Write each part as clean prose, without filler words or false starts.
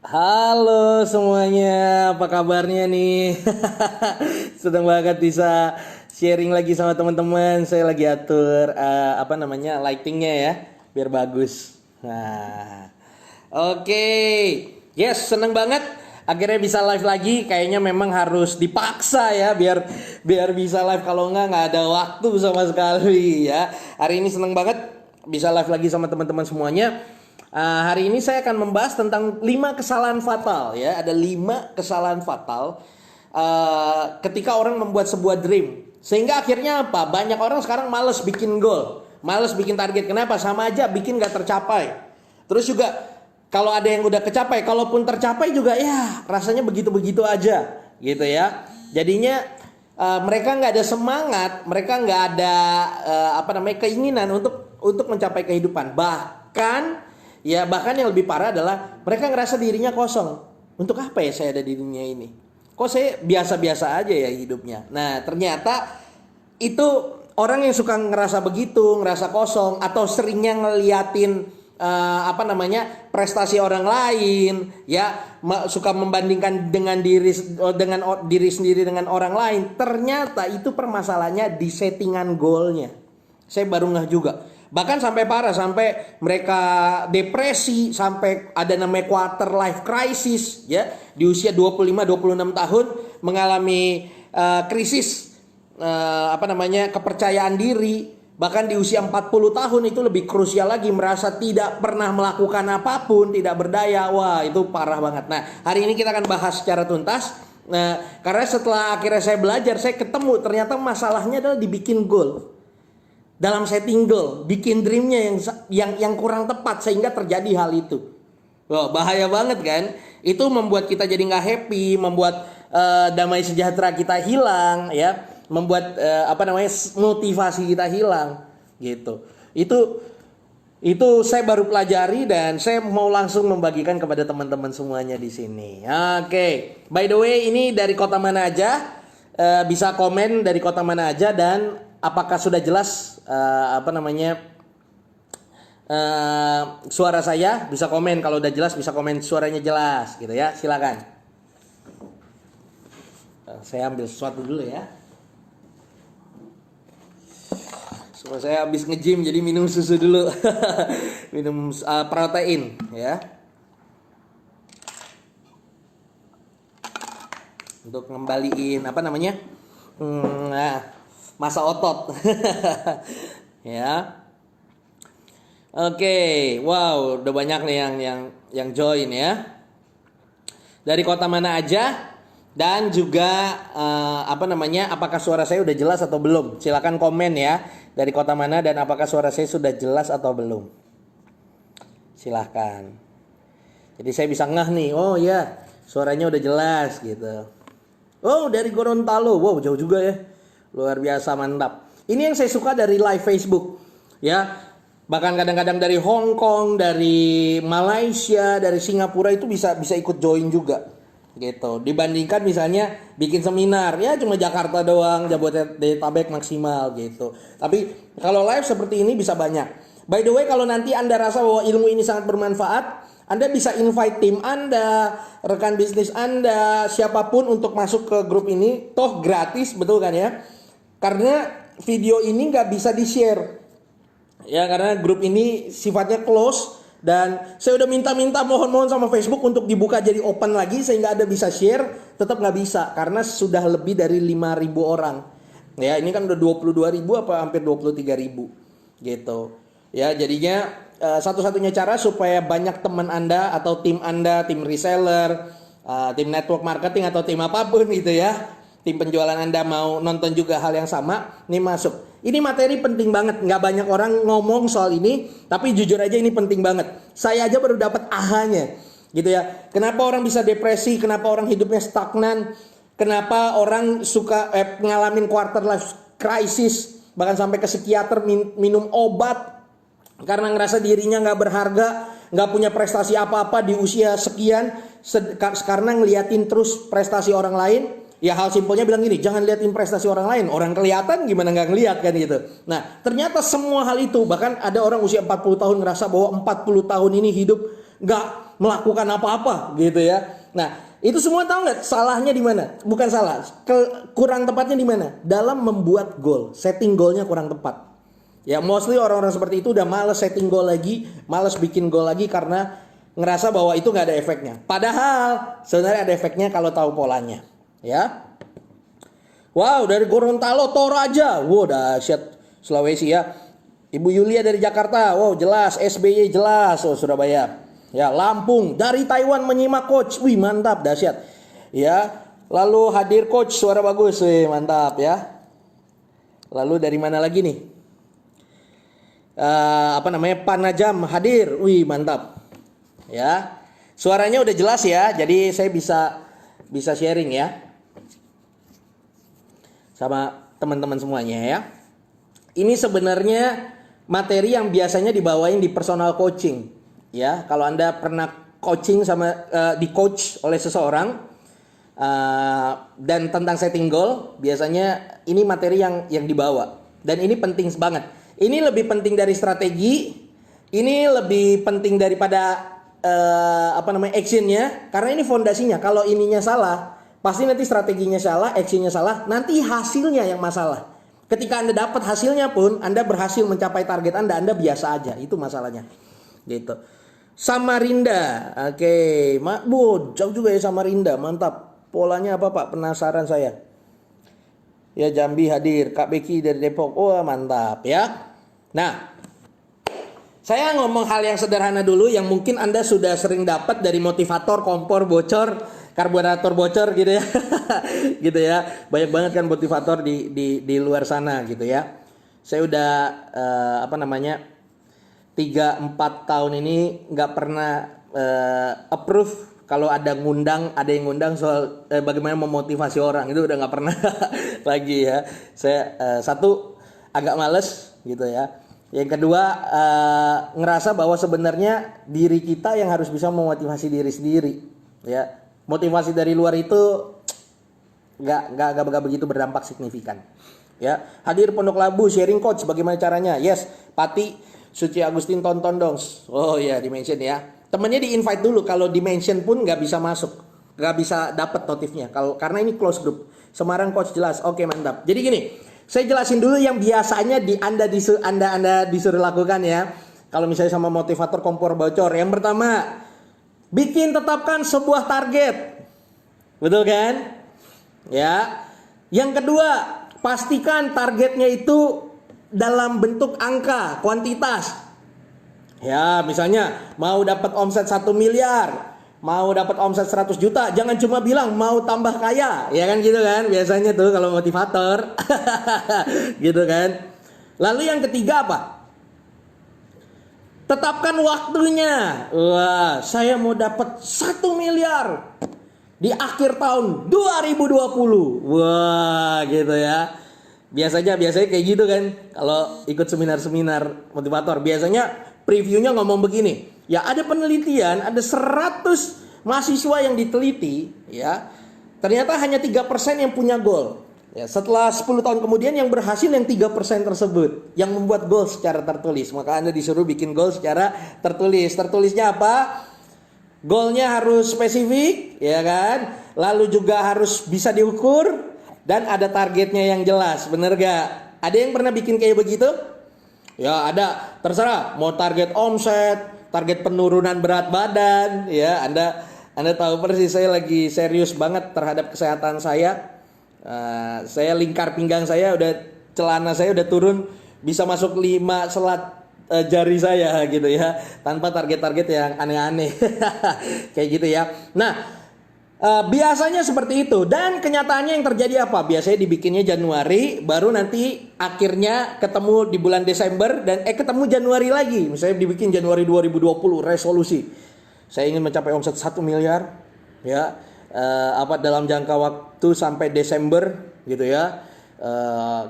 Halo semuanya, apa kabarnya nih? Seneng banget bisa sharing lagi sama teman-teman. Saya lagi atur lightingnya ya, biar bagus. Nah, oke, yes, seneng banget. Akhirnya bisa live lagi. Kayaknya memang harus dipaksa ya, biar biar bisa live. Kalau nggak ada waktu sama sekali ya. Hari ini seneng banget bisa live lagi sama teman-teman semuanya. Hari ini saya akan membahas tentang 5 kesalahan fatal ya. Ada 5 kesalahan fatal ketika orang membuat sebuah dream. Sehingga akhirnya apa? Banyak orang sekarang males bikin goal, males bikin target. Kenapa? Sama aja bikin gak tercapai. Terus juga kalau ada yang udah kecapai, kalaupun tercapai juga ya rasanya begitu-begitu aja gitu ya. Jadinya mereka nggak ada semangat, mereka nggak ada keinginan untuk mencapai kehidupan. Bahkan yang lebih parah adalah mereka ngerasa dirinya kosong. Untuk apa ya saya ada di dunia ini? Kok saya biasa-biasa aja ya hidupnya? Nah, ternyata itu orang yang suka ngerasa begitu, ngerasa kosong atau seringnya ngeliatin prestasi orang lain, ya suka membandingkan diri sendiri dengan orang lain. Ternyata itu permasalahannya di settingan goalnya. Saya baru ngeh juga. Bahkan sampai parah, sampai mereka depresi, sampai ada namanya quarter life crisis ya. Di usia 25-26 tahun mengalami krisis kepercayaan diri. Bahkan di usia 40 tahun itu lebih krusial lagi, merasa tidak pernah melakukan apapun, tidak berdaya. Wah, itu parah banget. Nah, hari ini kita akan bahas secara tuntas. Nah, karena setelah akhirnya saya belajar, saya ketemu ternyata masalahnya adalah dibikin goal. Dalam setting goal, bikin dreamnya yang kurang tepat sehingga terjadi hal itu. Wah, bahaya banget kan? Itu membuat kita jadi nggak happy, membuat damai sejahtera kita hilang, ya, membuat motivasi kita hilang, gitu. Itu saya baru pelajari dan saya mau langsung membagikan kepada teman-teman semuanya di sini. Oke, by the way ini dari kota mana aja? Bisa komen dari kota mana aja dan apakah sudah jelas suara saya? Bisa komen kalau udah jelas, bisa komen suaranya jelas gitu ya. Silakan. Saya ambil sesuatu dulu ya. So, saya habis nge-gym jadi minum susu dulu. Minum protein ya. Untuk ngembaliin masa otot. Ya. Oke, wow, udah banyak nih yang join ya. Dari kota mana aja dan juga apakah suara saya udah jelas atau belum? Silakan komen ya. Dari kota mana dan apakah suara saya sudah jelas atau belum? Silakan. Jadi saya bisa ngeh nih. Oh ya, suaranya udah jelas gitu. Oh, dari Gorontalo. Wow, jauh juga ya. Luar biasa, mantap. Ini yang saya suka dari live Facebook. Ya, bahkan kadang-kadang dari Hong Kong, dari Malaysia, dari Singapura itu bisa ikut join juga. Gitu. Dibandingkan misalnya bikin seminar, ya cuma Jakarta doang, Jabodetabek maksimal gitu. Tapi kalau live seperti ini bisa banyak. By the way, kalau nanti Anda rasa bahwa ilmu ini sangat bermanfaat, Anda bisa invite tim Anda, rekan bisnis Anda, siapapun untuk masuk ke grup ini. Toh gratis, betul kan ya? Karena video ini nggak bisa di-share. Ya, karena grup ini sifatnya close. Dan saya udah minta mohon sama Facebook untuk dibuka jadi open lagi sehingga Anda bisa share. Tetap nggak bisa karena sudah lebih dari 5.000 orang. Ya, ini kan udah 22.000 apa hampir 23.000 gitu. Ya, jadinya satu-satunya cara supaya banyak teman Anda atau tim Anda, tim reseller, tim network marketing atau tim apapun gitu ya, tim penjualan Anda mau nonton juga hal yang sama, ini masuk. Ini materi penting banget, nggak banyak orang ngomong soal ini, tapi jujur aja ini penting banget. Saya aja baru dapat ahanya, gitu ya. Kenapa orang bisa depresi? Kenapa orang hidupnya stagnan? Kenapa orang suka ngalamin quarter life crisis, bahkan sampai ke psikiater minum obat karena ngerasa dirinya nggak berharga, nggak punya prestasi apa-apa di usia sekian, karena ngeliatin terus prestasi orang lain. Ya hal simpelnya bilang gini, jangan liatin prestasi orang lain. Orang kelihatan gimana nggak ngeliat kan gitu. Nah ternyata semua hal itu, bahkan ada orang usia 40 tahun ngerasa bahwa 40 tahun ini hidup nggak melakukan apa-apa gitu ya. Nah, itu semua tahu nggak salahnya di mana? Bukan salah, kurang tepatnya di mana? Dalam membuat goal, setting goalnya kurang tepat. Ya mostly orang-orang seperti itu udah males setting goal lagi, males bikin goal lagi karena ngerasa bahwa itu nggak ada efeknya. Padahal sebenarnya ada efeknya kalau tahu polanya. Ya. Wow, dari Gorontalo Toraja, wow dahsyat Sulawesi ya. Ibu Yulia dari Jakarta, wow jelas. SBY jelas, oh Surabaya. Ya, Lampung dari Taiwan menyimak coach, wih mantap dahsyat. Ya, lalu hadir coach suara bagus, wih mantap ya. Lalu dari mana lagi nih? Panajam hadir, wih mantap. Ya, suaranya udah jelas ya, jadi saya bisa sharing ya sama teman-teman semuanya ya. Ini sebenarnya materi yang biasanya dibawain di personal coaching. Ya, kalau Anda pernah coaching di coach oleh seseorang dan tentang setting goal, biasanya ini materi yang dibawa. Dan ini penting banget. Ini lebih penting dari strategi, ini lebih penting daripada actionnya, karena ini fondasinya. Kalau ininya salah, pasti nanti strateginya salah, actionnya salah, nanti hasilnya yang masalah. Ketika Anda dapat hasilnya pun, Anda berhasil mencapai target Anda biasa aja, itu masalahnya. Gitu. Samarinda, oke, jauh juga ya Samarinda, mantap. Polanya apa Pak? Penasaran saya. Ya Jambi hadir, Kak Beki dari Depok, mantap ya. Nah, saya ngomong hal yang sederhana dulu yang mungkin Anda sudah sering dapat dari motivator, kompor bocor, karburator bocor gitu ya, gitu ya. Banyak banget kan motivator di luar sana gitu ya. Saya udah 3-4 tahun ini nggak pernah approve kalau ada yang ngundang soal bagaimana memotivasi orang, itu udah nggak pernah lagi ya. Saya satu agak males gitu ya. Yang kedua ngerasa bahwa sebenarnya diri kita yang harus bisa memotivasi diri sendiri ya. Motivasi dari luar itu nggak begitu berdampak signifikan ya. Hadir Pondok Labu sharing coach bagaimana caranya. Yes, Pati Suci Agustin tonton dong. Oh ya, di-mention ya. Temennya di-invite dulu. Kalau di-mention pun nggak bisa masuk, nggak bisa dapat notifnya. Karena ini close group. Semarang coach jelas. Oke mantap. Jadi gini, saya jelasin dulu yang biasanya Anda disuruh lakukan ya. Kalau misalnya sama motivator kompor bocor. Yang pertama, tetapkan sebuah target. Betul kan? Ya. Yang kedua, pastikan targetnya itu dalam bentuk angka, kuantitas. Ya, misalnya mau dapat omset 1 miliar, mau dapat omset 100 juta, jangan cuma bilang mau tambah kaya, ya kan gitu kan? Biasanya tuh kalau motivator. Gitu kan. Lalu yang ketiga apa? Tetapkan waktunya. Wah, saya mau dapat 1 miliar di akhir tahun 2020. Wah, gitu ya. Biasanya kayak gitu kan. Kalau ikut seminar-seminar motivator, biasanya previewnya ngomong begini. Ya ada penelitian, ada 100 mahasiswa yang diteliti ya. Ternyata hanya 3% yang punya goal. Ya, setelah 10 tahun kemudian yang berhasil yang 3% tersebut yang membuat goal secara tertulis. Maka Anda disuruh bikin goal secara tertulis. Tertulisnya apa? Goalnya harus spesifik, ya kan? Lalu juga harus bisa diukur. Dan ada targetnya yang jelas, bener gak? Ada yang pernah bikin kayak begitu? Ya ada, terserah. Mau target omset, target penurunan berat badan, ya Anda tahu persis saya lagi serius banget terhadap kesehatan saya. Saya lingkar pinggang saya celana saya udah turun bisa masuk 5 selat jari saya gitu ya, tanpa target-target yang aneh-aneh. Kayak gitu ya. Nah, biasanya seperti itu. Dan kenyataannya yang terjadi apa? Biasanya dibikinnya Januari, baru nanti akhirnya ketemu di bulan Desember dan ketemu Januari lagi. Misalnya dibikin Januari 2020 resolusi. Saya ingin mencapai omset 1 miliar ya. Dalam jangka waktu sampai Desember gitu ya.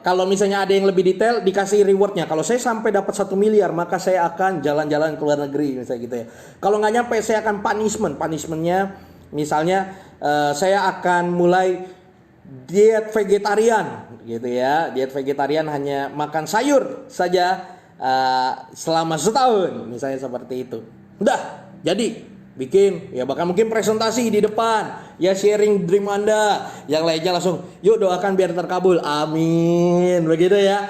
Kalau misalnya ada yang lebih detail dikasih rewardnya. Kalau saya sampai dapat 1 miliar maka saya akan jalan-jalan ke luar negeri misalnya gitu ya. Kalau nggak nyampe saya akan punishmentnya misalnya saya akan mulai diet vegetarian gitu ya. Diet vegetarian hanya makan sayur saja selama setahun misalnya seperti itu. Udah jadi bikin, ya bahkan mungkin presentasi di depan, ya sharing dream Anda, yang lainnya langsung, yuk doakan biar terkabul, amin, begitu ya.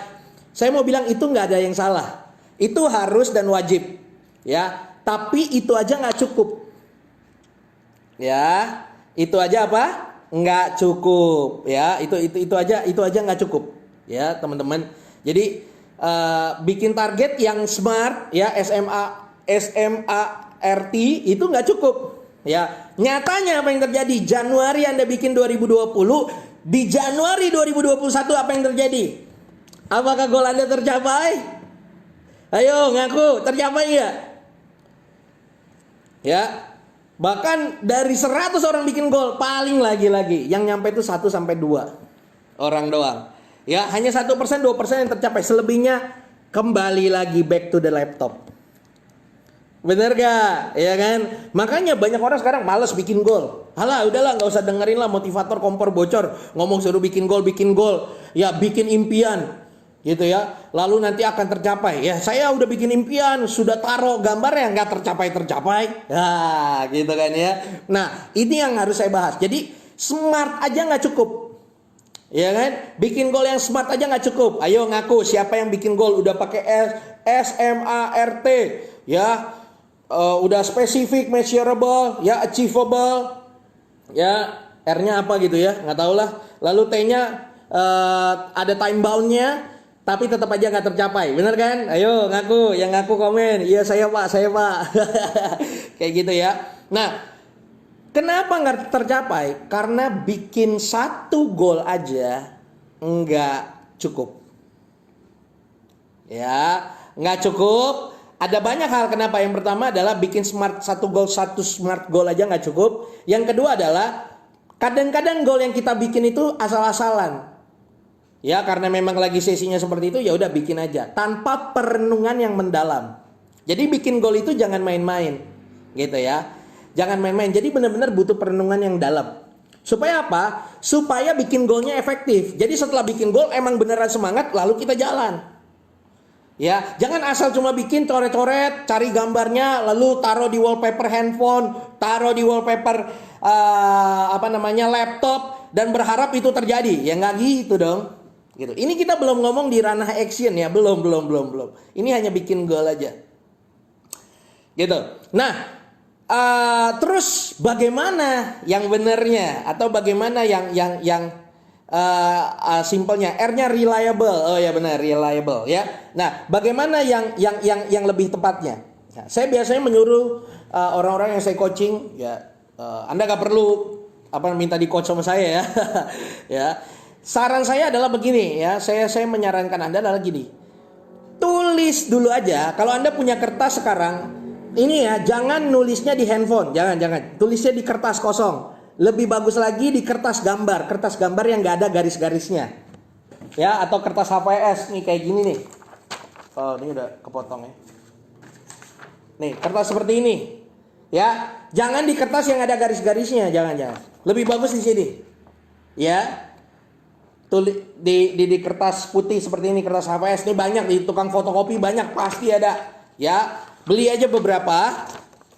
Saya mau bilang itu nggak ada yang salah, itu harus dan wajib, ya. Tapi itu aja nggak cukup, ya. Itu aja apa? Nggak cukup, ya. Itu aja nggak cukup, ya teman-teman. Jadi bikin target yang smart, ya SMART itu nggak cukup, ya. Nyatanya apa yang terjadi? Januari Anda bikin 2020, di Januari 2021 apa yang terjadi? Apakah goal Anda tercapai? Ayo ngaku, tercapai ya? Ya. Bahkan dari 100 orang bikin goal, paling lagi yang nyampe itu 1 sampai 2 orang doang. Ya, hanya 1%, 2% yang tercapai. Selebihnya kembali lagi back to the laptop. Bener gak? Ya kan? Makanya banyak orang sekarang malas bikin goal. Halah, udahlah, nggak usah dengerin lah motivator kompor bocor ngomong suruh bikin goal. Ya, bikin impian, gitu ya. Lalu nanti akan tercapai. Ya, saya udah bikin impian, sudah taruh gambar yang nggak tercapai. Ya, gitu kan ya. Nah, ini yang harus saya bahas. Jadi smart aja nggak cukup. Ya kan? Bikin goal yang smart aja nggak cukup. Ayo ngaku siapa yang bikin goal udah pakai SMART, ya, udah spesifik, measurable, ya, achievable, ya, R-nya apa gitu ya, nggak tahu lah. Lalu T-nya ada time bound-nya, tapi tetap aja nggak tercapai, bener kan? Ayo ngaku, yang ngaku komen, iya saya pak, kayak gitu ya. Nah. Kenapa nggak tercapai? Karena bikin satu goal aja nggak cukup. Ya, nggak cukup. Ada banyak hal kenapa. Yang pertama adalah bikin satu smart goal aja nggak cukup. Yang kedua adalah kadang-kadang goal yang kita bikin itu asal-asalan. Ya, karena memang lagi sesinya seperti itu, ya udah bikin aja tanpa perenungan yang mendalam. Jadi bikin goal itu jangan main-main, gitu ya. Jangan main-main. Jadi benar-benar butuh perenungan yang dalam. Supaya apa? Supaya bikin goalnya efektif. Jadi setelah bikin goal emang beneran semangat, lalu kita jalan. Ya, jangan asal cuma bikin coret-coret, cari gambarnya, lalu taruh di wallpaper handphone, taruh di wallpaper laptop, dan berharap itu terjadi. Ya nggak gitu dong. Gitu. Ini kita belum ngomong di ranah action ya, belum. Ini hanya bikin goal aja. Gitu. Nah. Terus bagaimana yang benernya atau bagaimana yang simpelnya? R-nya reliable. Oh ya benar, reliable ya. Nah, bagaimana yang lebih tepatnya? Nah, saya biasanya menyuruh orang-orang yang saya coaching, ya, Anda nggak perlu minta di coach sama saya ya. Ya. Saran saya adalah begini ya. Saya menyarankan Anda adalah gini. Tulis dulu aja. Kalau Anda punya kertas sekarang, ini ya, jangan nulisnya di handphone, jangan. Tulisnya di kertas kosong. Lebih bagus lagi di kertas gambar yang nggak ada garis-garisnya, ya, atau kertas HVS nih kayak gini nih. Oh, ini udah kepotong ya. Nih, kertas seperti ini, ya. Jangan di kertas yang ada garis-garisnya, jangan. Lebih bagus di sini, ya. Tulis di kertas putih seperti ini, kertas HVS ini banyak di tukang fotokopi, banyak pasti ada, ya. Beli aja beberapa.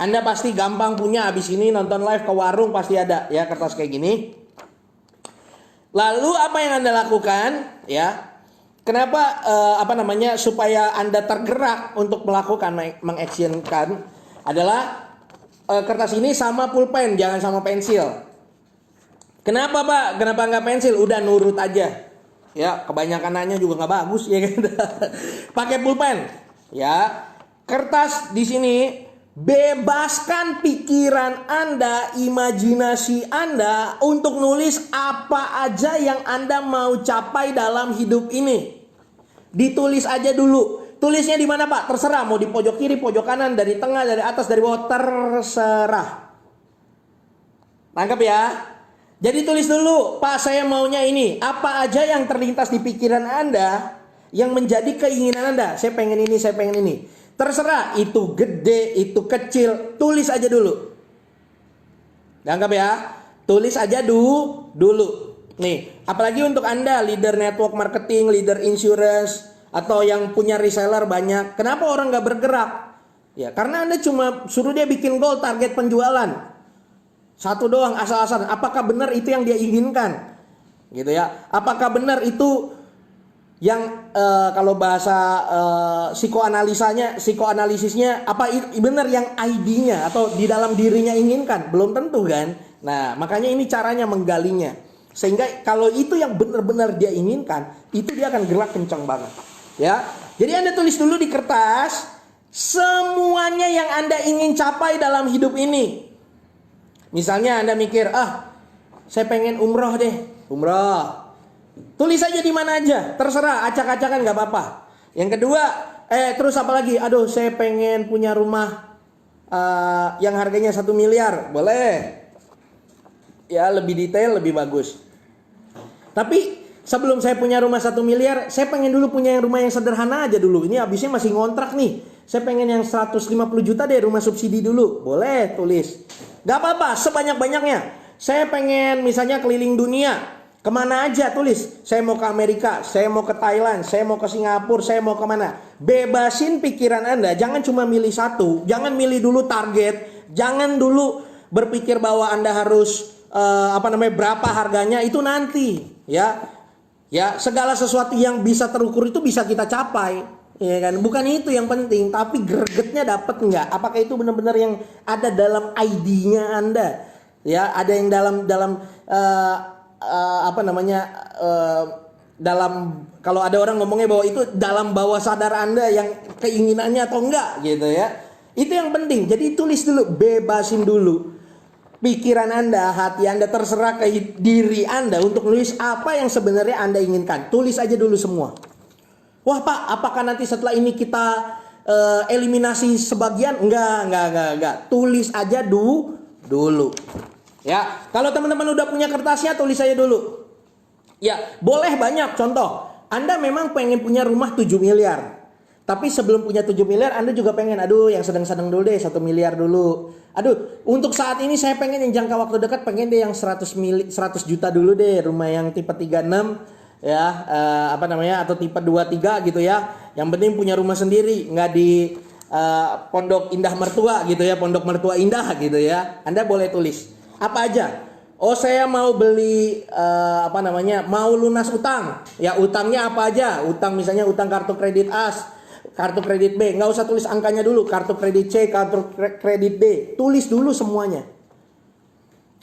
Anda pasti gampang punya. Habis ini nonton live ke warung pasti ada ya kertas kayak gini. Lalu apa yang Anda lakukan ya? Kenapa supaya Anda tergerak untuk melakukan mengactionkan adalah kertas ini sama pulpen, jangan sama pensil. Kenapa Pak? Kenapa nggak pensil? Udah nurut aja. Ya, kebanyakan nanya juga nggak bagus ya kan. Pakai pulpen ya. Kertas di sini, bebaskan pikiran Anda, imajinasi Anda untuk nulis apa aja yang Anda mau capai dalam hidup ini. Ditulis aja dulu. Tulisnya di mana Pak? Terserah, mau di pojok kiri, pojok kanan, dari tengah, dari atas, dari bawah, terserah. Tangkap ya. Jadi tulis dulu, Pak saya maunya ini. Apa aja yang terlintas di pikiran Anda yang menjadi keinginan Anda. Saya pengen ini, saya pengen ini. Terserah, itu gede, itu kecil, tulis aja dulu. Anggap ya, tulis aja dulu. Nih, apalagi untuk Anda, leader network marketing, leader insurance, atau yang punya reseller banyak. Kenapa orang gak bergerak? Ya, karena Anda cuma suruh dia bikin goal target penjualan. Satu doang asal-asalan. Apakah benar itu yang dia inginkan? Gitu ya. Apakah benar itu yang kalau bahasa psikoanalisisnya apa benar yang ID-nya atau di dalam dirinya inginkan? Belum tentu kan. Nah, makanya ini caranya menggalinya. Sehingga kalau itu yang benar-benar dia inginkan, itu dia akan gerak kencang banget. Ya. Jadi Anda tulis dulu di kertas semuanya yang Anda ingin capai dalam hidup ini. Misalnya Anda mikir, saya pengen umroh deh, umroh. Tulis aja di mana aja, terserah, acak-acakan nggak apa-apa. Yang kedua, terus apa lagi? Aduh, saya pengen punya rumah yang harganya 1 miliar, boleh. Ya, lebih detail, lebih bagus. Tapi sebelum saya punya rumah 1 miliar, saya pengen dulu punya rumah yang sederhana aja dulu. Ini habisnya masih ngontrak nih. Saya pengen yang 150 juta deh, rumah subsidi dulu. Boleh, tulis. Gak apa-apa, sebanyak-banyaknya. Saya pengen misalnya keliling dunia. Kemana aja, tulis. Saya mau ke Amerika, saya mau ke Thailand, saya mau ke Singapura, saya mau kemana. Bebasin pikiran Anda, jangan cuma milih satu. Jangan milih dulu target. Jangan dulu berpikir bahwa Anda harus berapa harganya, itu nanti. Ya, segala sesuatu yang bisa terukur itu bisa kita capai. Ya kan, bukan itu yang penting, tapi gregetnya dapat nggak? Apakah itu benar-benar yang ada dalam ID-nya Anda? Ya, ada yang dalam dalam kalau ada orang ngomongnya bahwa itu dalam bawah sadar Anda yang keinginannya atau enggak gitu ya. Itu yang penting. Jadi tulis dulu, bebasin dulu pikiran Anda, hati Anda, terserah ke diri Anda untuk nulis apa yang sebenarnya Anda inginkan. Tulis aja dulu semua. Wah Pak, apakah nanti setelah ini kita eliminasi sebagian? Enggak. Tulis aja dulu. Ya, kalau teman-teman udah punya kertasnya, tulis aja dulu. Ya, boleh banyak. Contoh, Anda memang pengen punya rumah 7 miliar. Tapi sebelum punya 7 miliar, Anda juga pengen, yang sedang-sedang dulu deh, 1 miliar dulu. Untuk saat ini saya pengen yang jangka waktu dekat, pengen deh yang 100 juta dulu deh, rumah yang tipe 36. Ya, atau tipe 23 gitu ya. Yang penting punya rumah sendiri, nggak di pondok indah mertua gitu ya, pondok mertua indah gitu ya. Anda boleh tulis apa aja. Saya mau beli mau lunas utang. Ya, utangnya apa aja? Utang misalnya utang kartu kredit A, kartu kredit B. Nggak usah tulis angkanya dulu. Kartu kredit C, kartu kredit D. Tulis dulu semuanya.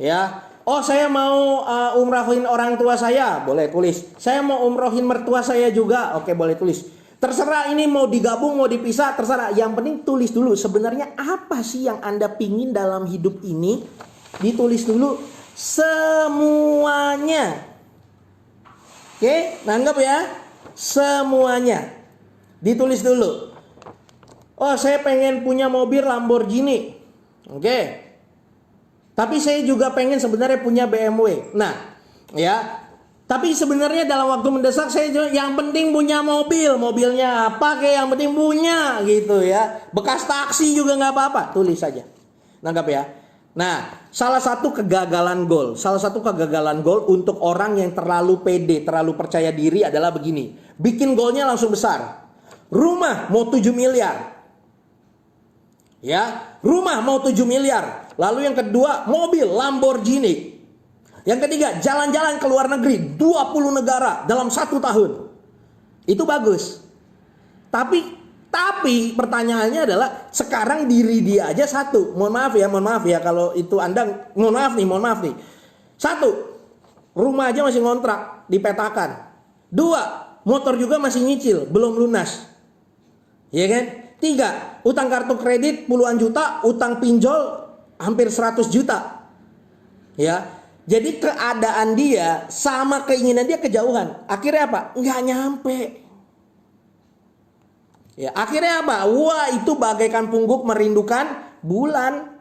Ya. Saya mau umrohin orang tua saya, boleh tulis. Saya mau umrohin mertua saya juga, oke, boleh tulis. Terserah ini mau digabung, mau dipisah, terserah. Yang penting tulis dulu sebenarnya apa sih yang Anda pingin dalam hidup ini. Ditulis dulu semuanya. Oke, nanggap ya. Semuanya. Ditulis dulu. Saya pengen punya mobil Lamborghini. Oke. Tapi saya juga pengen sebenarnya punya BMW. Nah, ya. Tapi sebenarnya dalam waktu mendesak saya juga yang penting punya mobil. Mobilnya apa kayak yang penting punya gitu ya. Bekas taksi juga nggak apa-apa. Tulis saja. Nanggap ya. Nah, salah satu kegagalan goal untuk orang yang terlalu pede, terlalu percaya diri adalah begini. Bikin goalnya langsung besar. Rumah mau 7 miliar. Ya, rumah mau 7 miliar. Lalu yang kedua, mobil Lamborghini. Yang ketiga, jalan-jalan ke luar negeri 20 negara dalam 1 tahun. Itu bagus. Tapi pertanyaannya adalah sekarang diri dia aja satu. Mohon maaf ya kalau itu Anda mohon maaf nih. 1, rumah aja masih ngontrak, dipetakan. 2, motor juga masih nyicil, belum lunas. Ya kan? 3, utang kartu kredit puluhan juta, utang pinjol hampir 100 juta. Ya. Jadi keadaan dia sama keinginan dia kejauhan. Akhirnya apa? Nggak nyampe. Ya, akhirnya apa? Wah, itu bagaikan pungguk merindukan bulan.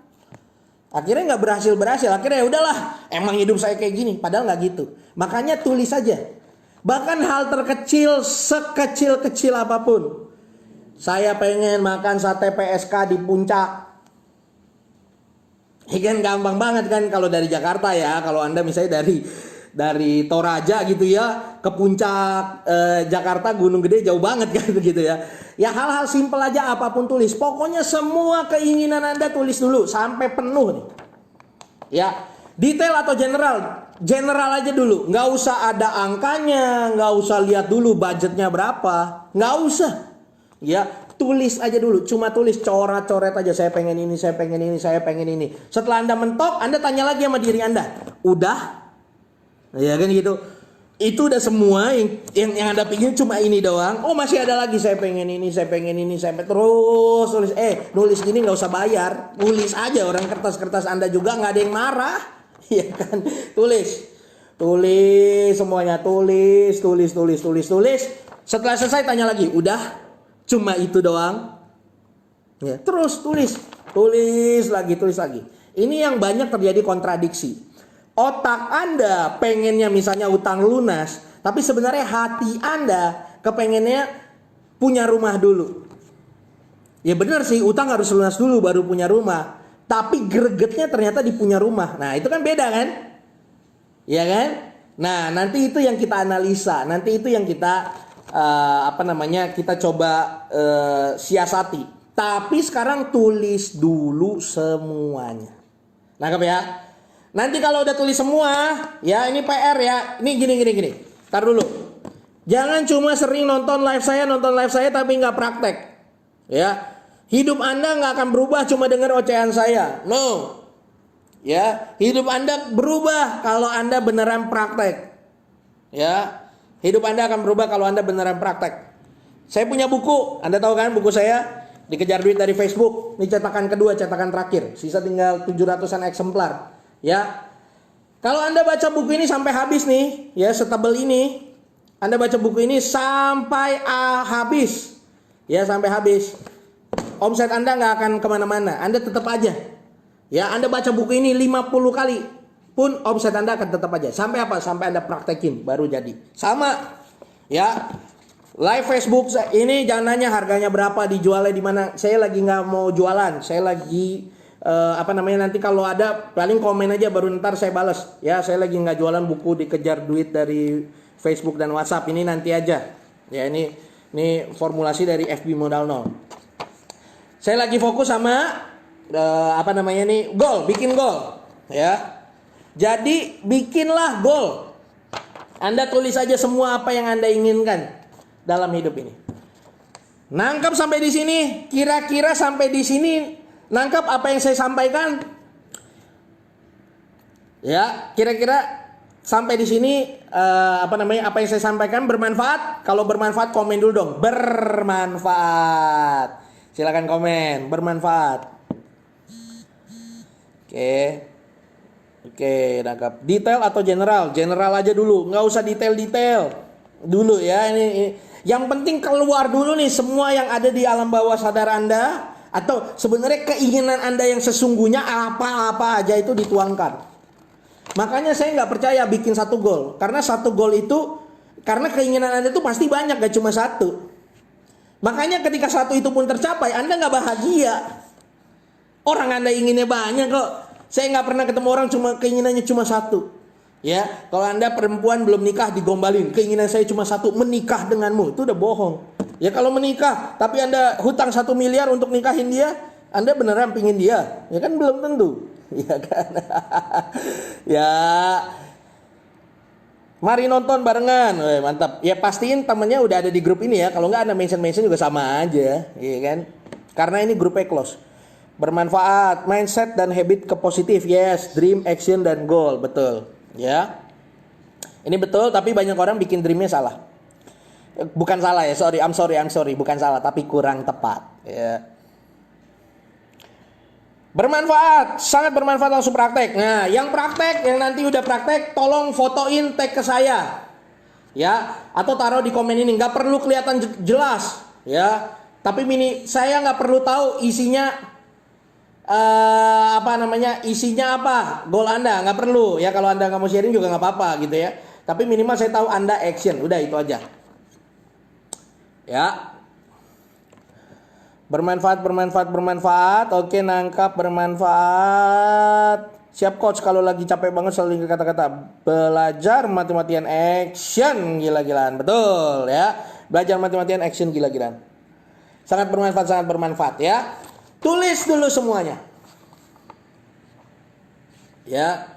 Akhirnya nggak berhasil. Akhirnya ya udahlah, emang hidup saya kayak gini. Padahal nggak gitu. Makanya tulis saja. Bahkan hal terkecil, sekecil-kecil apapun. Saya pengen makan sate PSK di Puncak. Kan gampang banget kan kalau dari Jakarta ya. Kalau Anda misalnya dari Toraja gitu ya ke puncak Jakarta Gunung Gede jauh banget kan gitu ya. Ya hal-hal simpel aja apapun tulis. Pokoknya semua keinginan Anda tulis dulu sampai penuh nih. Ya, detail atau general? General aja dulu. Nggak usah ada angkanya, nggak usah lihat dulu budgetnya berapa, nggak usah. Ya, tulis aja dulu. Cuma tulis coret-coret aja. Saya pengen ini, saya pengen ini, saya pengen ini. Setelah Anda mentok, Anda tanya lagi sama diri Anda. Udah? Ya kan gitu. Itu udah semua yang Anda pingin cuma ini doang. Oh masih ada lagi saya pengen ini, saya pengen ini, saya pengen terus tulis. Nulis gini nggak usah bayar, tulis aja orang kertas-kertas Anda juga nggak ada yang marah, ya kan? Tulis semuanya, tulis. Setelah selesai tanya lagi, udah? Cuma itu doang? Ya terus tulis lagi. Ini yang banyak terjadi kontradiksi. Otak Anda pengennya misalnya utang lunas, tapi sebenarnya hati Anda kepengennya punya rumah dulu. Ya benar sih, utang harus lunas dulu baru punya rumah. Tapi gregetnya ternyata di punya rumah. Nah itu kan beda kan? Ya kan? Nah nanti itu yang kita analisa, nanti itu yang kita kita coba siasati. Tapi sekarang tulis dulu semuanya. Nangkep ya? Nanti kalau udah tulis semua, ya ini PR ya. Ini gini. Tar dulu. Jangan cuma sering nonton live saya tapi nggak praktek. Ya, hidup Anda nggak akan berubah cuma dengar ocehan saya. No. Ya, hidup Anda berubah kalau Anda beneran praktek. Ya, hidup Anda akan berubah kalau Anda beneran praktek. Saya punya buku, Anda tahu kan buku saya? Dikejar duit dari Facebook. Ini cetakan kedua, cetakan terakhir. Sisa tinggal 700-an eksemplar. Ya, kalau Anda baca buku ini sampai habis nih, ya setebal ini, Anda baca buku ini sampai habis, ya sampai habis, omset Anda nggak akan kemana-mana, Anda tetap aja, ya Anda baca buku ini 50 kali, pun omset Anda akan tetap aja, sampai apa? Sampai Anda praktekin, baru jadi, sama, ya. Live Facebook ini jangan nanya harganya berapa, dijualnya di mana, saya lagi nggak mau jualan, saya lagi nanti kalau ada paling komen aja baru ntar saya balas ya. Saya lagi nggak jualan buku dikejar duit dari Facebook dan WhatsApp, ini nanti aja ya. Ini formulasi dari FB modal 0. Saya lagi fokus sama bikin goal ya. Jadi bikinlah goal. Anda tulis aja semua apa yang Anda inginkan dalam hidup ini. Nangkap sampai di sini? Kira-kira sampai di sini nangkap apa yang saya sampaikan? Ya, kira-kira sampai di sini apa yang saya sampaikan bermanfaat? Kalau bermanfaat komen dulu dong. Bermanfaat. Silakan komen, bermanfaat. Oke, nangkap. Detail atau general? General aja dulu, nggak usah detail-detail dulu ya. Ini yang penting keluar dulu nih semua yang ada di alam bawah sadar Anda. Atau sebenarnya keinginan Anda yang sesungguhnya apa-apa aja itu dituangkan. Makanya saya nggak percaya bikin satu goal. Karena satu goal itu, karena keinginan Anda itu pasti banyak, gak cuma satu. Makanya ketika satu itu pun tercapai, Anda nggak bahagia. Orang Anda inginnya banyak kok. Saya nggak pernah ketemu orang keinginannya cuma satu. Ya, kalau Anda perempuan belum nikah digombalin, keinginan saya cuma satu, menikah denganmu. Itu udah bohong. Ya kalau menikah, tapi Anda hutang 1 miliar untuk nikahin dia, Anda beneran pingin dia? Ya kan belum tentu. Ya kan? Ya, mari nonton barengan. Mantap. Ya pastiin temennya udah ada di grup ini ya. Kalau nggak Anda mention juga sama aja, ya kan? Karena ini grupnya close. Bermanfaat, mindset dan habit ke positif. Yes, dream, action dan goal. Betul. Ya. Ini betul, tapi banyak orang bikin dreamnya salah. Bukan salah ya, I'm sorry, bukan salah, tapi kurang tepat. Ya. Bermanfaat, sangat bermanfaat, langsung praktek. Nah, yang praktek, yang nanti udah praktek, tolong fotoin tag ke saya, ya, atau taruh di komen ini. Nggak perlu kelihatan jelas, ya, tapi saya nggak perlu tahu isinya, isinya apa, goal Anda, nggak perlu, ya. Kalau Anda nggak mau sharing juga nggak apa-apa, gitu ya. Tapi minimal saya tahu Anda action, udah itu aja. Ya, bermanfaat. Oke, nangkap bermanfaat. Siap coach, kalau lagi capek banget selalu ingat kata-kata belajar mati-matian action gila-gilaan. Betul ya. Belajar mati-matian action gila-gilaan. Sangat bermanfaat ya. Tulis dulu semuanya. Ya.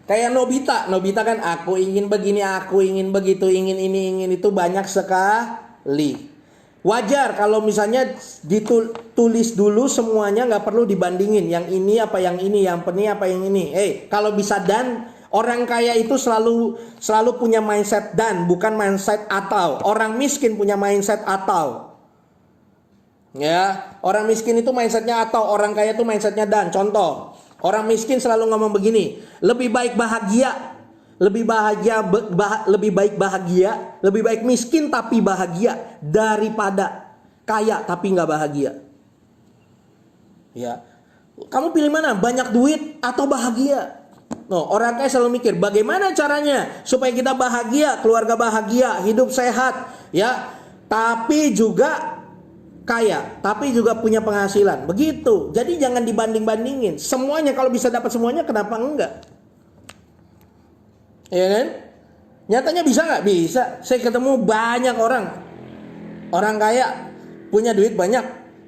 Kayak Nobita kan aku ingin begini, aku ingin begitu, ingin ini, ingin itu banyak sekali. Wajar kalau misalnya ditulis dulu semuanya, nggak perlu dibandingin. Yang ini apa yang ini, yang ini apa yang ini. Kalau bisa dan orang kaya itu selalu punya mindset dan, bukan mindset atau. Orang miskin punya mindset atau. Ya, orang miskin itu mindsetnya atau, orang kaya itu mindsetnya dan. Contoh, orang miskin selalu ngomong begini, lebih baik bahagia. Lebih baik miskin tapi bahagia daripada kaya tapi nggak bahagia. Ya, kamu pilih mana? Banyak duit atau bahagia? No, orang kaya selalu mikir bagaimana caranya supaya kita bahagia, keluarga bahagia, hidup sehat, ya. Tapi juga kaya, tapi juga punya penghasilan. Begitu. Jadi jangan dibanding-bandingin. Semuanya kalau bisa dapat semuanya, kenapa enggak? Ya kan? Nyatanya bisa nggak? Bisa. Saya ketemu banyak orang kaya, punya duit banyak,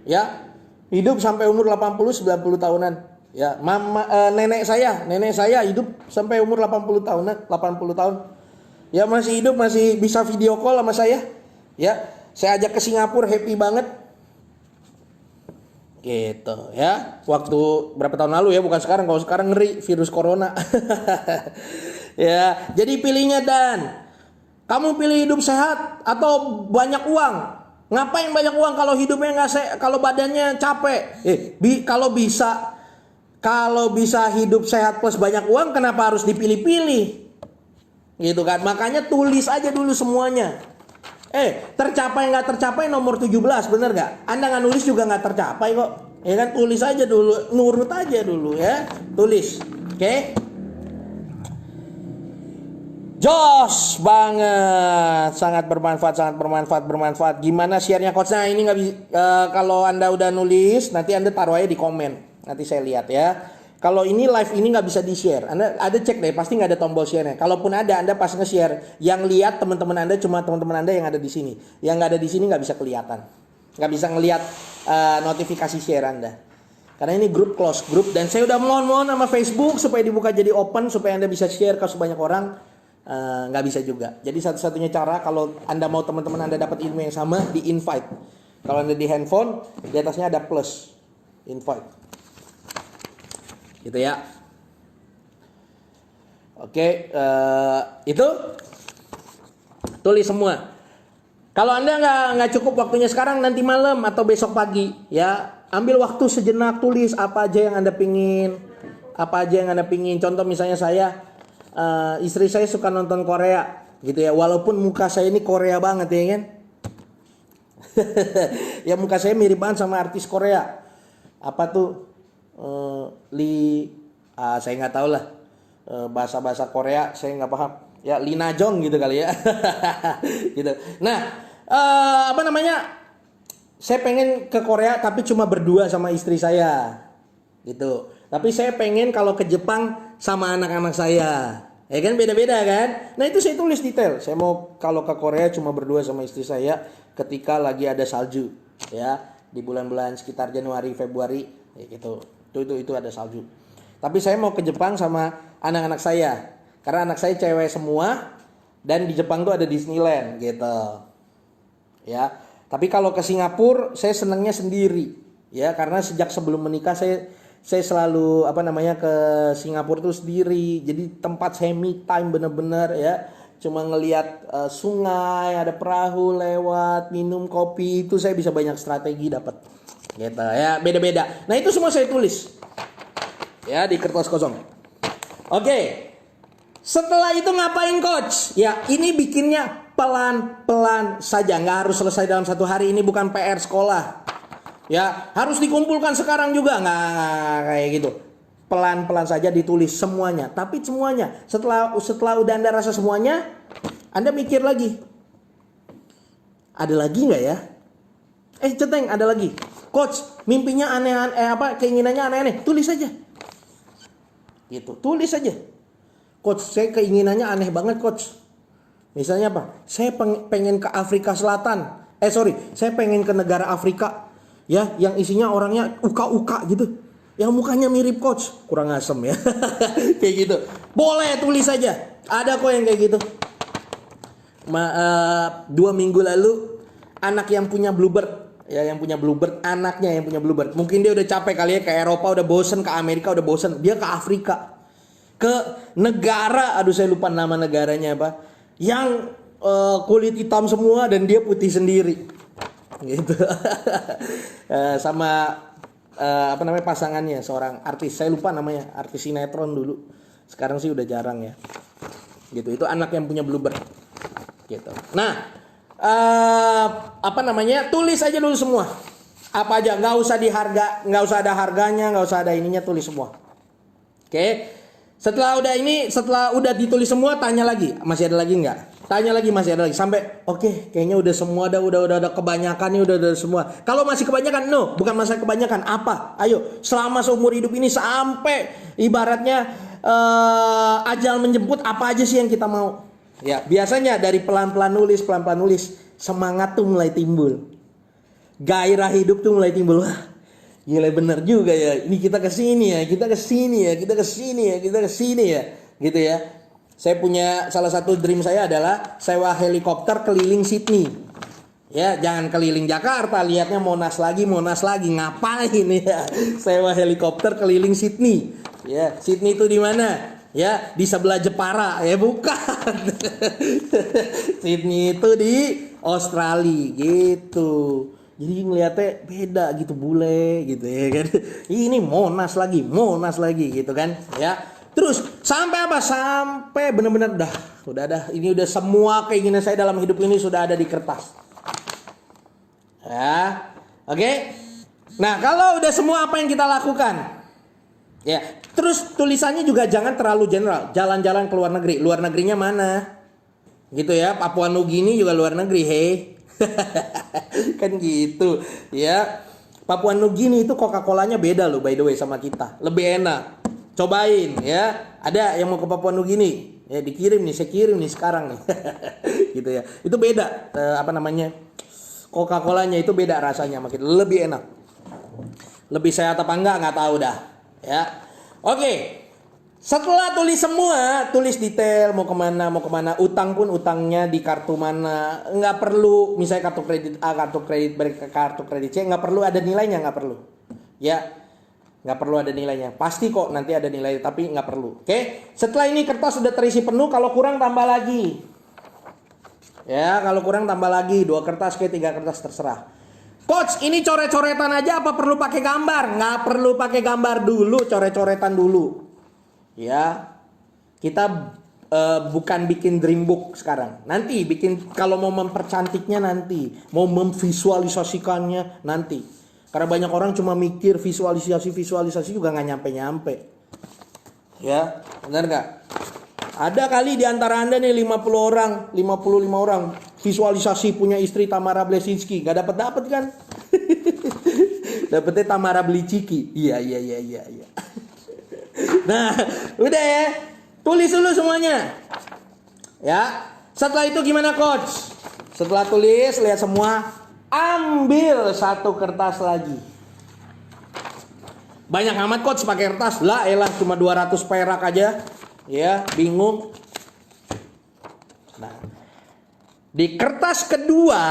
ya, hidup sampai umur 80-90 tahunan. Ya, nenek saya hidup sampai umur 80 tahunan, 80 tahun. Ya, masih hidup, masih bisa video call sama saya. Ya, saya ajak ke Singapura, happy banget. Gitu ya. Waktu berapa tahun lalu ya, bukan sekarang. Kalau sekarang ngeri virus corona. Ya, jadi pilihnya dan. Kamu pilih hidup sehat atau banyak uang? Ngapain banyak uang kalau hidupnya nggak sehat, kalau badannya capek? Kalau bisa hidup sehat plus banyak uang, kenapa harus dipilih-pilih? Gitu kan? Makanya tulis aja dulu semuanya. Tercapai nggak tercapai nomor 17, bener nggak? Anda nggak nulis juga nggak tercapai kok. Ya kan, tulis aja dulu, nurut aja dulu ya, tulis, oke? Jos banget, sangat bermanfaat. Gimana share-nya coach? Nah ini nggak bisa, kalau Anda udah nulis, nanti Anda taruh aja di komen, nanti saya lihat ya. Kalau ini live ini nggak bisa di-share, Anda ada cek deh, pasti nggak ada tombol share-nya. Kalaupun ada, Anda pas nge-share, yang lihat teman-teman Anda cuma teman-teman Anda yang ada di sini. Yang nggak ada di sini nggak bisa kelihatan, nggak bisa ngelihat notifikasi share Anda. Karena ini grup close grup, dan saya udah mohon sama Facebook supaya dibuka jadi open supaya Anda bisa share ke sebanyak orang. Nggak bisa juga. Jadi satu-satunya cara kalau Anda mau teman-teman Anda dapat ilmu yang sama, di invite. Kalau Anda di handphone, di atasnya ada plus, invite. Gitu ya. Oke, itu tulis semua. Kalau Anda nggak cukup waktunya sekarang, nanti malam atau besok pagi, ya ambil waktu sejenak, tulis apa aja yang Anda pingin, Contoh misalnya saya, istri saya suka nonton Korea, gitu ya. Walaupun muka saya ini Korea banget ya kan. Ya muka saya mirip banget sama artis Korea. Apa tuh? Saya nggak tahu lah. Bahasa Korea saya nggak paham. Ya Lina Jong gitu kali ya. Gitu. Nah, saya pengen ke Korea tapi cuma berdua sama istri saya. Gitu. Tapi saya pengen kalau ke Jepang sama anak-anak saya. Ya kan, beda-beda kan. Nah itu saya tulis detail. Saya mau kalau ke Korea cuma berdua sama istri saya ketika lagi ada salju. Ya, di bulan-bulan sekitar Januari, Februari. Ya gitu. Itu ada salju. Tapi saya mau ke Jepang sama anak-anak saya. Karena anak saya cewek semua. Dan di Jepang tuh ada Disneyland gitu. Ya. Tapi kalau ke Singapura saya senangnya sendiri. Ya, karena sejak sebelum menikah saya selalu ke Singapura tuh sendiri. Jadi tempat saya me time bener-bener ya. Cuma ngelihat sungai, ada perahu lewat, minum kopi, itu saya bisa banyak strategi dapat. Gitu ya, beda-beda. Nah, itu semua saya tulis. Ya, di kertas kosong. Oke. Setelah itu ngapain coach? Ya, ini bikinnya pelan-pelan saja, nggak harus selesai dalam satu hari. Ini bukan PR sekolah. Ya, harus dikumpulkan sekarang juga, nggak kayak gitu. Pelan-pelan saja ditulis semuanya. Tapi semuanya, setelah udah Anda rasa semuanya, Anda mikir lagi. Ada lagi nggak ya? Centeng, ada lagi. Coach, mimpinya aneh-aneh, keinginannya aneh-aneh. Tulis aja. Gitu. Tulis aja. Coach, saya keinginannya aneh banget, coach. Misalnya apa? Saya pengen ke Afrika Selatan. Saya pengen ke negara Afrika. Ya, yang isinya orangnya uka-uka gitu. Yang mukanya mirip coach. Kurang asem ya. Kayak gitu. Boleh tulis aja. Ada kok yang kayak gitu. 2 minggu lalu anak yang punya Bluebird, ya, yang punya Bluebird, anaknya yang punya Bluebird. Mungkin dia udah capek kali ya ke Eropa, udah bosen, ke Amerika udah bosen. Dia ke Afrika. Ke negara, aduh saya lupa nama negaranya apa. Yang kulit hitam semua dan dia putih sendiri. Gitu. Sama pasangannya, seorang artis. Saya lupa namanya, artis sinetron dulu. Sekarang sih udah jarang ya. Gitu. Itu anak yang punya Bluebird. Gitu. Nah, tulis aja dulu semua. Apa aja, nggak usah ada harganya, nggak usah ada ininya, tulis semua. Oke. Setelah udah ditulis semua, tanya lagi, masih ada lagi nggak? Tanya lagi, masih ada lagi, sampai oke, kayaknya udah semua, udah kebanyakan nih, udah semua. Kalau masih kebanyakan, no, bukan masalah kebanyakan, apa? Ayo, selama seumur hidup ini sampai ibaratnya ajal menjemput, apa aja sih yang kita mau? Ya, biasanya dari pelan-pelan nulis, semangat tuh mulai timbul. Gairah hidup tuh mulai timbul. Wah, gila bener juga ya. Ini kita kesini ya. Gitu ya. Saya punya, salah satu dream saya adalah sewa helikopter keliling Sydney. Ya, jangan keliling Jakarta, lihatnya Monas lagi. Ngapain ya? Sewa helikopter keliling Sydney. Ya, Sydney itu di mana? Ya, di sebelah Jepara. Ya, bukan. Sydney itu di Australia gitu. Jadi ngeliatnya beda gitu, bule gitu ya kan. Ini Monas lagi gitu kan. Ya. Terus sampai apa? Sampai benar-benar udah ini udah semua keinginan saya dalam hidup ini sudah ada di kertas. Ya. Oke. Nah, kalau udah semua, apa yang kita lakukan? Ya, terus tulisannya juga jangan terlalu general. Jalan-jalan ke luar negeri. Luar negerinya mana? Gitu ya, Papua Nugini juga luar negeri, hei. Kan gitu, ya. Papua Nugini itu Coca-Colanya beda loh, by the way, sama kita. Lebih enak. Cobain ya. Ada yang mau ke Papua Nugini? Ya, dikirim nih, saya kirim nih sekarang nih. Gitu ya. Itu beda, Coca-Colanya itu beda rasanya sama kita. Lebih enak. Lebih sehat apa enggak tahu dah. Ya, oke. Setelah tulis semua, tulis detail mau kemana, utang pun utangnya di kartu mana, nggak perlu misalnya kartu kredit A, kartu kredit B, kartu kredit C, nggak perlu ada nilainya, nggak perlu. Ya, nggak perlu ada nilainya. Pasti kok nanti ada nilai, tapi nggak perlu. Oke. Setelah ini kertas sudah terisi penuh, kalau kurang tambah lagi. Ya, kalau kurang tambah lagi 2 kertas ke 3 kertas terserah. Coach, ini coret-coretan aja apa perlu pakai gambar? Nggak perlu pakai gambar dulu, coret-coretan dulu. Ya, kita bukan bikin dream book sekarang. Nanti bikin, kalau mau mempercantiknya nanti, mau memvisualisasikannya nanti. Karena banyak orang cuma mikir visualisasi juga nggak nyampe-nyampe. Ya, benar nggak? Ada kali di antara Anda nih 55 orang visualisasi punya istri Tamara Blesinski, gak dapat kan? Dapetnya Tamara Beliciki. Iya. Nah, udah ya. Tulis dulu semuanya. Ya. Setelah itu gimana, coach? Setelah tulis, lihat semua, ambil 1 kertas lagi. Banyak amat coach pakai kertas. Lah elah, cuma 200 perak aja. Ya, bingung. Nah, di kertas kedua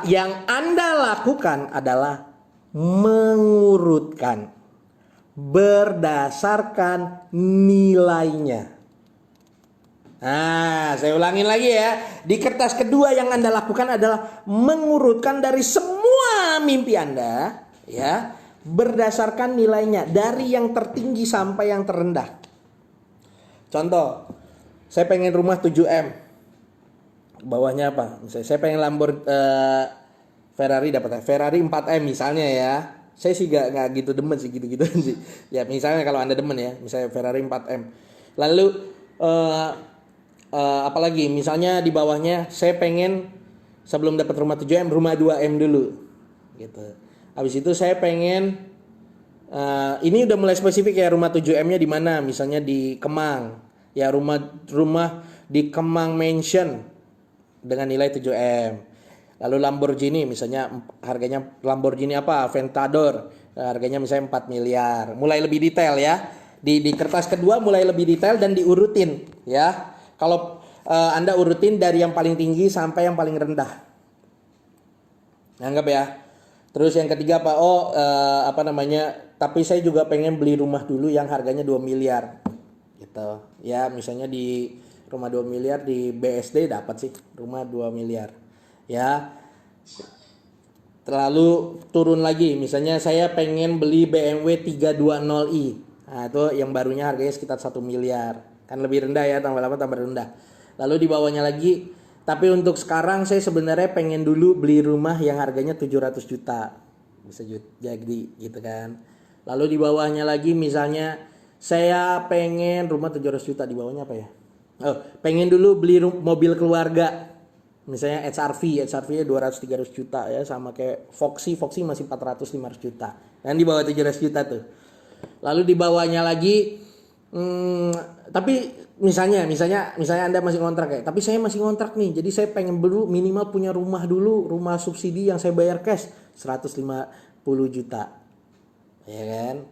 yang Anda lakukan adalah mengurutkan berdasarkan nilainya. Nah, saya ulangin lagi ya. Di kertas kedua yang Anda lakukan adalah mengurutkan dari semua mimpi Anda, ya, berdasarkan nilainya dari yang tertinggi sampai yang terendah. Contoh, saya pengen rumah 7M. Bawahnya apa? Misalnya saya pengen Ferrari dapat Ferrari 4M misalnya ya. Saya sih gak gitu demen sih gitu-gitu sih. Ya misalnya kalau Anda demen ya, misalnya Ferrari 4M. Lalu apalagi misalnya di bawahnya saya pengen sebelum dapat rumah 7M, rumah 2M dulu. Gitu. Habis itu saya pengen Ini udah mulai spesifik ya, rumah 7M-nya di mana? Misalnya di Kemang. Ya rumah di Kemang Mansion dengan nilai 7M. Lalu Lamborghini misalnya harganya Lamborghini apa? Aventador. Harganya misalnya 4 miliar. Mulai lebih detail ya. Di kertas kedua mulai lebih detail dan diurutin ya. Kalau Anda urutin dari yang paling tinggi sampai yang paling rendah. Anggap ya. Terus yang ketiga apa? Tapi saya juga pengen beli rumah dulu yang harganya 2 miliar. Gitu. Ya, misalnya di rumah 2 miliar di BSD dapat sih rumah 2 miliar. Ya. Terlalu turun lagi, misalnya saya pengen beli BMW 320i. Nah, itu yang barunya harganya sekitar 1 miliar. Kan lebih rendah ya, tambah lama tambah rendah. Lalu di bawahnya lagi, tapi untuk sekarang saya sebenarnya pengen dulu beli rumah yang harganya 700 juta. Bisa jadi gitu kan. Lalu di bawahnya lagi misalnya saya pengen rumah 700 juta, di bawahnya apa ya? Pengen dulu beli mobil keluarga. Misalnya HRV-nya 200-300 juta ya, sama kayak Foxy masih 400-500 juta. Dan di bawah 700 juta tuh. Lalu di bawahnya lagi tapi misalnya Anda masih ngontrak ya, tapi saya masih ngontrak nih. Jadi saya pengen dulu minimal punya rumah dulu, rumah subsidi yang saya bayar cash 150 juta. Ya kan?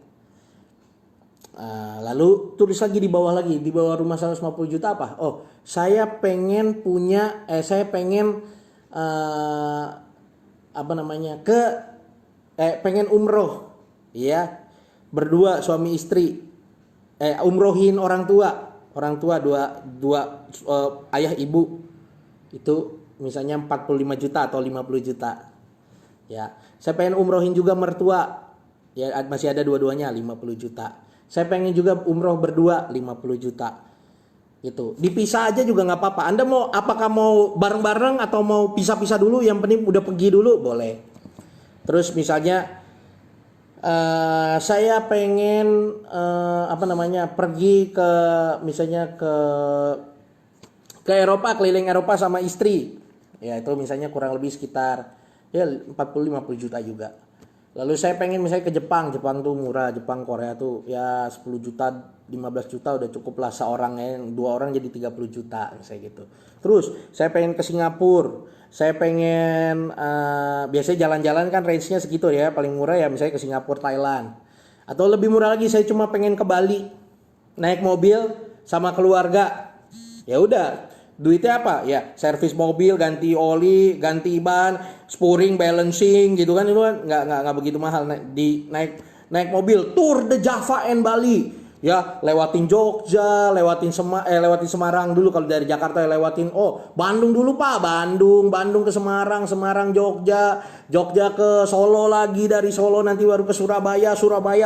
Lalu tulis lagi di bawah rumah 150 juta apa? Saya pengen pengen umroh, ya, berdua suami istri, umrohin orang tua dua ayah ibu, itu misalnya 45 juta atau 50 juta, ya. Saya pengen umrohin juga mertua, ya, masih ada dua-duanya 50 juta. Saya pengen juga umroh berdua 50 juta. Gitu. Dipisah aja juga nggak apa-apa. Anda apakah mau bareng-bareng atau mau pisah-pisah dulu? Yang penting udah pergi dulu boleh. Terus misalnya saya pengen pergi ke Eropa, keliling Eropa sama istri. Ya itu misalnya kurang lebih sekitar 40-50 juta juga. Lalu saya pengen misalnya ke Jepang tuh murah, Jepang Korea tuh ya 10 juta, 15 juta udah cukup lah seorang ya, 2 orang jadi 30 juta misalnya gitu. Terus saya pengen ke Singapura, saya pengen biasanya jalan-jalan kan range-nya segitu ya, paling murah ya misalnya ke Singapura, Thailand. Atau lebih murah lagi saya cuma pengen ke Bali, naik mobil sama keluarga. Ya udah, duitnya apa? Ya, servis mobil, ganti oli, ganti ban, spuring, balancing gitu kan, itu kan nggak begitu mahal. Naik mobil tour de Java and Bali. Ya, lewatin Jogja, lewatin Semarang dulu kalau dari Jakarta ya lewatin Bandung dulu Pak, Bandung ke Semarang, Jogja ke Solo lagi, dari Solo nanti baru ke Surabaya,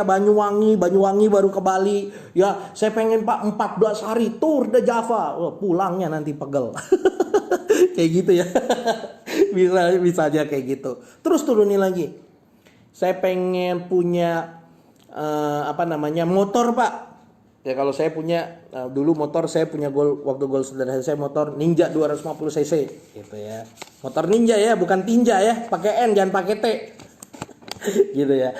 Banyuwangi baru ke Bali. Ya, saya pengen Pak 14 hari tour de Java. Pulangnya nanti pegel. Kayak gitu ya. bisa aja kayak gitu. Terus turunin lagi. Saya pengen punya motor Pak. Ya kalau saya punya dulu motor, saya punya waktu Gol sederhana saya motor Ninja 250 cc gitu ya. Motor Ninja ya, bukan Tinja ya, pakai N jangan pakai T. Gitu ya.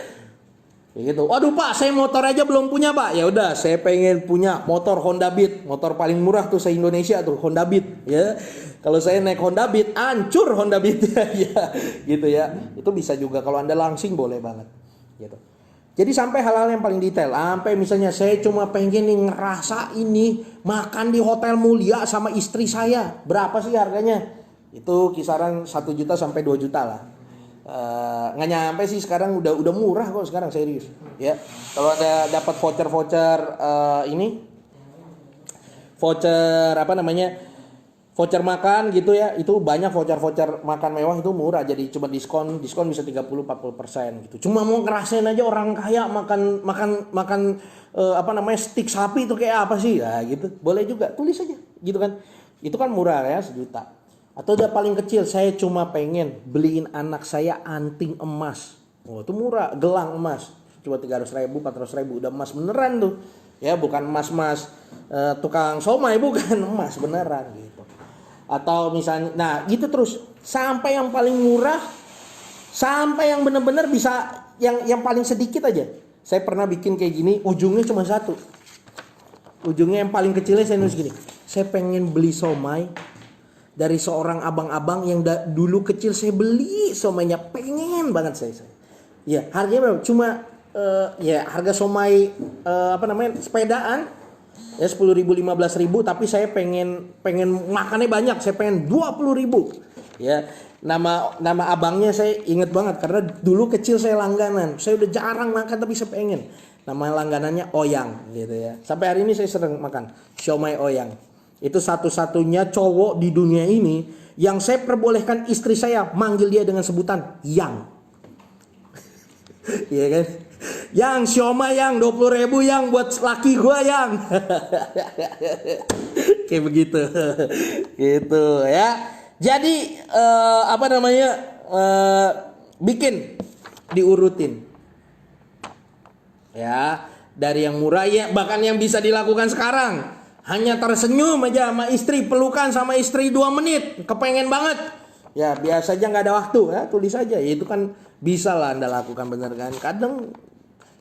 Gitu. Waduh Pak, saya motor aja belum punya Pak. Ya udah, saya pengen punya motor Honda Beat, motor paling murah tuh se-Indonesia tuh Honda Beat ya. Kalau saya naik Honda Beat, hancur Honda Beat ya. Gitu ya. Itu bisa juga kalau Anda langsing boleh banget. Gitu. Jadi sampai hal-hal yang paling detail. Sampai misalnya saya cuma pengen nih ngerasa ini makan di hotel mulia sama istri saya. Berapa sih harganya? Itu kisaran 1 juta sampai 2 juta lah. Nggak nyampe sih sekarang, udah murah kok sekarang, serius. Ya. Kalau ada dapat voucher voucher makan gitu ya, itu banyak voucher makan mewah itu murah, jadi cuma diskon bisa 30-40% gitu. Cuma mau ngerasain aja orang kaya makan stik sapi itu kayak apa sih? Nah, gitu. Boleh juga, tulis aja gitu kan. Itu kan murah ya, 1 juta. Atau udah paling kecil, saya cuma pengen beliin anak saya anting emas. Itu murah, gelang emas. Cuma 300.000, 400.000 udah emas beneran tuh. Ya, bukan emas tukang somai, bukan, emas beneran gitu. Atau misalnya, nah gitu terus sampai yang paling murah, sampai yang benar-benar bisa yang paling sedikit aja. Saya pernah bikin kayak gini, ujungnya cuma satu. Ujungnya yang paling kecilnya saya nulis gini. Saya pengen beli somai dari seorang abang-abang yang dulu kecil saya beli somainya, pengen banget saya. Ya, harganya berapa? Cuma ya harga somai sepedaan ya 10.000 15.000, tapi saya pengen makannya banyak, saya pengen 20.000. Ya, nama abangnya saya inget banget karena dulu kecil saya langganan. Saya udah jarang makan tapi saya pengen. Nama langganannya Oyang gitu ya. Sampai hari ini saya sering makan siomay Oyang. Itu satu-satunya cowok di dunia ini yang saya perbolehkan istri saya manggil dia dengan sebutan Yang. Iya kan? Yang siomay yang 20.000 yang buat laki gua yang. Kayak begitu. Gitu ya. Jadi bikin diurutin. Ya, dari yang murah ya, bahkan yang bisa dilakukan sekarang. Hanya tersenyum aja sama istri, pelukan sama istri 2 menit, kepengen banget. Ya, biasa aja nggak ada waktu ya, tulis aja. Ya, itu kan bisa lah Anda lakukan, bener kan?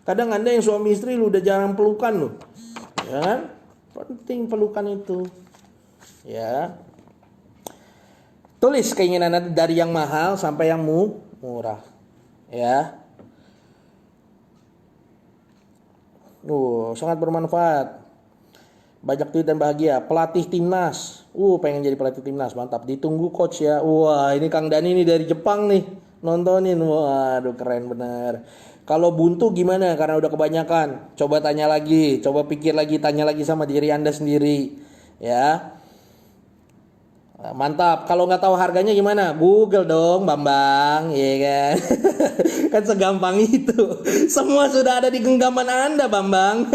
Kadang Anda yang suami istri lu udah jarang pelukan lu. Ya kan? Penting pelukan itu. Ya. Tulis keinginan Anda dari yang mahal sampai yang murah. Ya. Sangat bermanfaat. Banyak duit dan bahagia. Pelatih timnas. Pengen jadi pelatih timnas, mantap. Ditunggu coach ya. Wah, ini Kang Dani nih dari Jepang nih. Nontonin. Waduh, keren bener. Kalau buntu gimana? Karena udah kebanyakan. Coba tanya lagi, coba pikir lagi, tanya lagi sama diri Anda sendiri. Ya. Mantap. Kalau nggak tahu harganya gimana? Google dong, Bambang, iya kan? Kan segampang itu. Semua sudah ada di genggaman Anda, Bambang.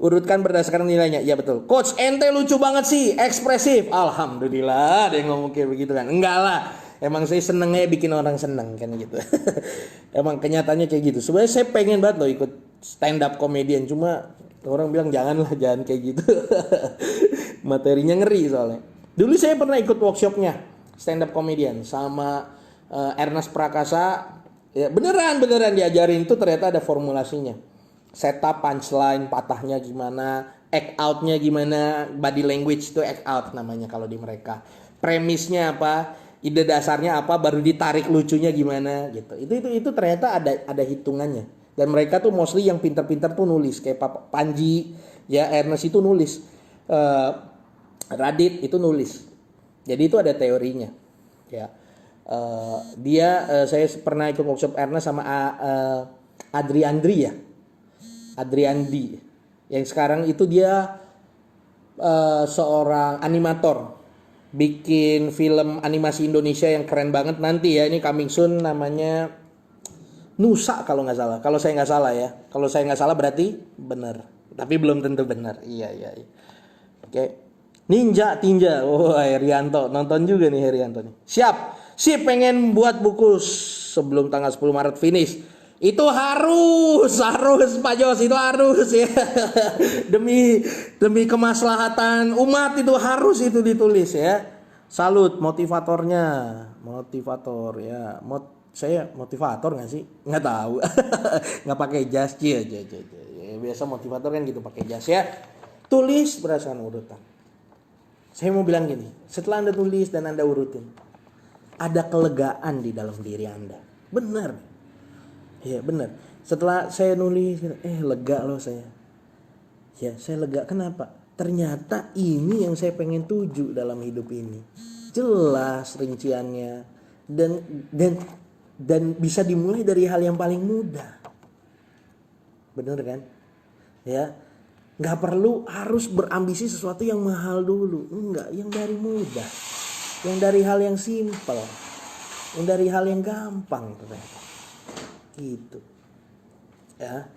Urutkan berdasarkan nilainya. Iya betul. Coach, ente lucu banget sih, ekspresif. Alhamdulillah, ada yang ngomong kayak begitu kan? Enggak lah. Emang saya senengnya bikin orang seneng kan gitu. Emang kenyataannya kayak gitu. Sebenarnya saya pengen banget loh ikut stand up comedian, cuma orang bilang jangan kayak gitu. Materinya ngeri soalnya. Dulu saya pernah ikut workshopnya stand up comedian sama Ernest Prakasa. Ya, beneran diajarin itu, ternyata ada formulasinya. Setup, punchline, patahnya gimana, act outnya gimana, body language itu act out namanya kalau di mereka. Premisnya apa, ide dasarnya apa, baru ditarik lucunya gimana gitu. Itu ternyata ada hitungannya. Dan mereka tuh mostly yang pintar-pintar tuh nulis kayak Pak Panji, ya Ernest itu nulis, Radit itu nulis. Jadi itu ada teorinya. Ya, saya pernah ikut workshop Ernest sama Adriandi yang sekarang itu dia seorang animator, bikin film animasi Indonesia yang keren banget. Nanti ya, ini coming soon, namanya Nusa kalau nggak salah. Kalau saya nggak salah ya, kalau saya nggak salah berarti benar, tapi belum tentu benar. Iya. Oke. Ninja Tinja. Herianto nonton juga nih, Herianto nih. Siap pengen buat buku sebelum tanggal 10 Maret finish. Itu harus Pak Jos, itu harus ya. demi kemaslahatan umat itu harus itu ditulis ya. Salut motivatornya. Motivator ya. Saya motivator nggak sih? Nggak tahu. Nggak pakai jas aja. Biasa motivator kan gitu, pakai jas ya. Tulis berdasarkan urutan. Saya mau bilang gini, setelah Anda tulis dan Anda urutin, ada kelegaan di dalam diri Anda. Benar. Ya benar. Setelah saya nulis, lega loh saya. Ya, saya lega. Kenapa? Ternyata ini yang saya pengen tuju dalam hidup ini. Jelas rinciannya. Dan bisa dimulai dari hal yang paling mudah. Benar kan? Ya. Nggak perlu harus berambisi sesuatu yang mahal dulu. Enggak, yang dari mudah. Yang dari hal yang simpel. Yang dari hal yang gampang ternyata. Gitu. Ya.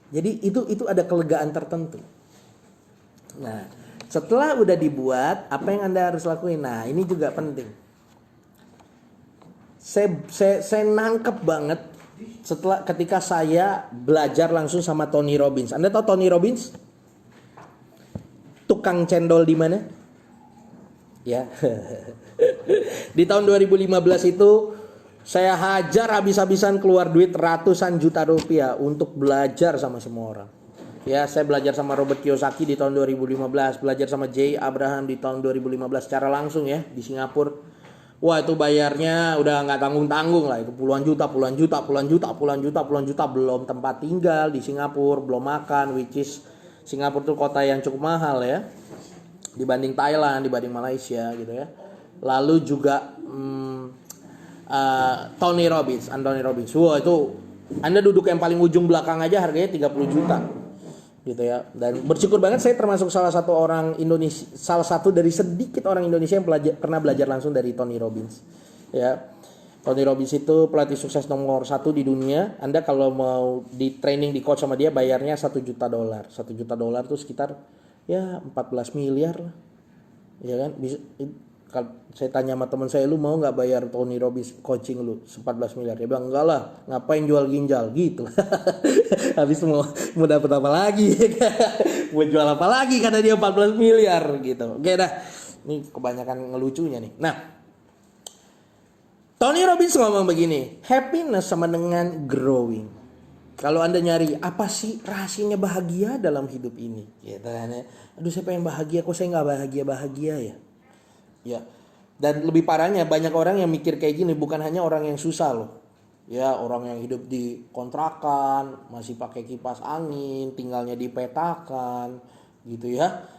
Jadi itu ada kelegaan tertentu. Nah, setelah udah dibuat, apa yang Anda harus lakuin? Nah, ini juga penting. Saya nangkep banget ketika saya belajar langsung sama Tony Robbins. Anda tahu Tony Robbins? Tukang cendol di mana? Ya. Di tahun 2015 itu Saya hajar habis-habisan keluar duit ratusan juta rupiah untuk belajar sama semua orang. Ya, saya belajar sama Robert Kiyosaki di tahun 2015, belajar sama Jay Abraham di tahun 2015 secara langsung ya di Singapura. Wah, itu bayarnya udah nggak tanggung-tanggung lah, itu puluhan juta, belum tempat tinggal di Singapura, belum makan, which is Singapura tuh kota yang cukup mahal ya dibanding Thailand, dibanding Malaysia gitu ya. Lalu juga Anthony Robbins. Wah, itu Anda duduk yang paling ujung belakang aja harganya 30 juta. Gitu ya. Dan bersyukur banget saya termasuk salah satu orang Indonesia, salah satu dari sedikit orang Indonesia yang pernah belajar langsung dari Tony Robbins. Ya. Tony Robbins itu pelatih sukses nomor 1 di dunia. Anda kalau mau di training di coach sama dia bayarnya $1 juta. $1 juta itu sekitar ya 14 miliar lah. Ya kan? Bisa, kalau saya tanya sama teman saya, lu mau nggak bayar Tony Robbins coaching lu 14 miliar? Dia bilang enggak lah, ngapain jual ginjal gitu. Habis mau dapat apa lagi? Mau jual apa lagi karena dia 14 miliar gitu. Oke dah, ini kebanyakan ngelucunya nih. Nah, Tony Robbins ngomong begini, happiness sama dengan growing. Kalau Anda nyari apa sih rahasianya bahagia dalam hidup ini? Gitu kan ya. Aduh, saya pengen bahagia, kok saya nggak bahagia ya? Ya, dan lebih parahnya banyak orang yang mikir kayak gini, bukan hanya orang yang susah loh. Ya, orang yang hidup di kontrakan, masih pakai kipas angin, tinggalnya di petakan, gitu ya.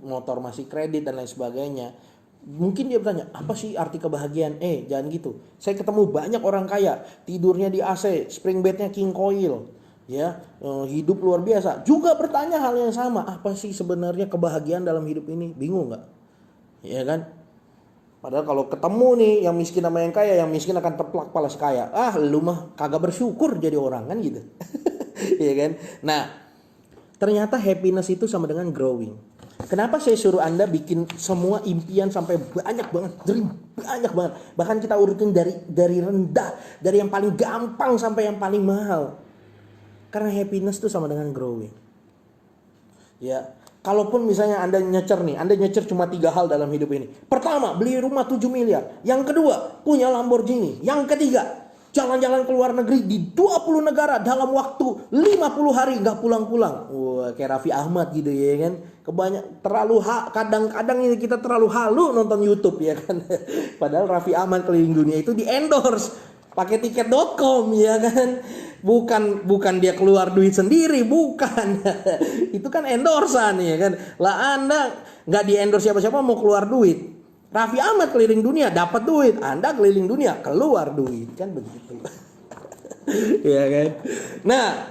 Motor masih kredit dan lain sebagainya. Mungkin dia bertanya, apa sih arti kebahagiaan? Jangan gitu. Saya ketemu banyak orang kaya, tidurnya di AC, spring bednya king coil. Ya, hidup luar biasa. Juga bertanya hal yang sama, apa sih sebenarnya kebahagiaan dalam hidup ini? Bingung nggak? Ya kan? Padahal kalau ketemu nih yang miskin sama yang kaya, yang miskin akan teplak kepala si kaya. Lu mah kagak bersyukur jadi orang kan gitu. Ya kan? Nah, ternyata happiness itu sama dengan growing. Kenapa saya suruh Anda bikin semua impian sampai banyak banget, dream banyak banget. Bahkan kita urutin dari rendah, dari yang paling gampang sampai yang paling mahal. Karena happiness itu sama dengan growing. Ya, kalaupun misalnya Anda nyecer cuma 3 hal dalam hidup ini. Pertama, beli rumah 7 miliar. Yang kedua, punya Lamborghini. Yang ketiga, jalan-jalan ke luar negeri di 20 negara dalam waktu 50 hari gak pulang-pulang. Wah, kayak Raffi Ahmad gitu ya kan. Kadang-kadang ini kita terlalu halu nonton YouTube ya kan. Padahal Raffi Ahmad keliling dunia itu di endorse pakai tiket.com ya kan. Bukan dia keluar duit sendiri, bukan. Itu kan endorsan ya kan. Lah Anda nggak di endorse siapa-siapa mau keluar duit. Raffi Ahmad keliling dunia dapat duit, Anda keliling dunia keluar duit, kan begitu. Ya kan. Nah,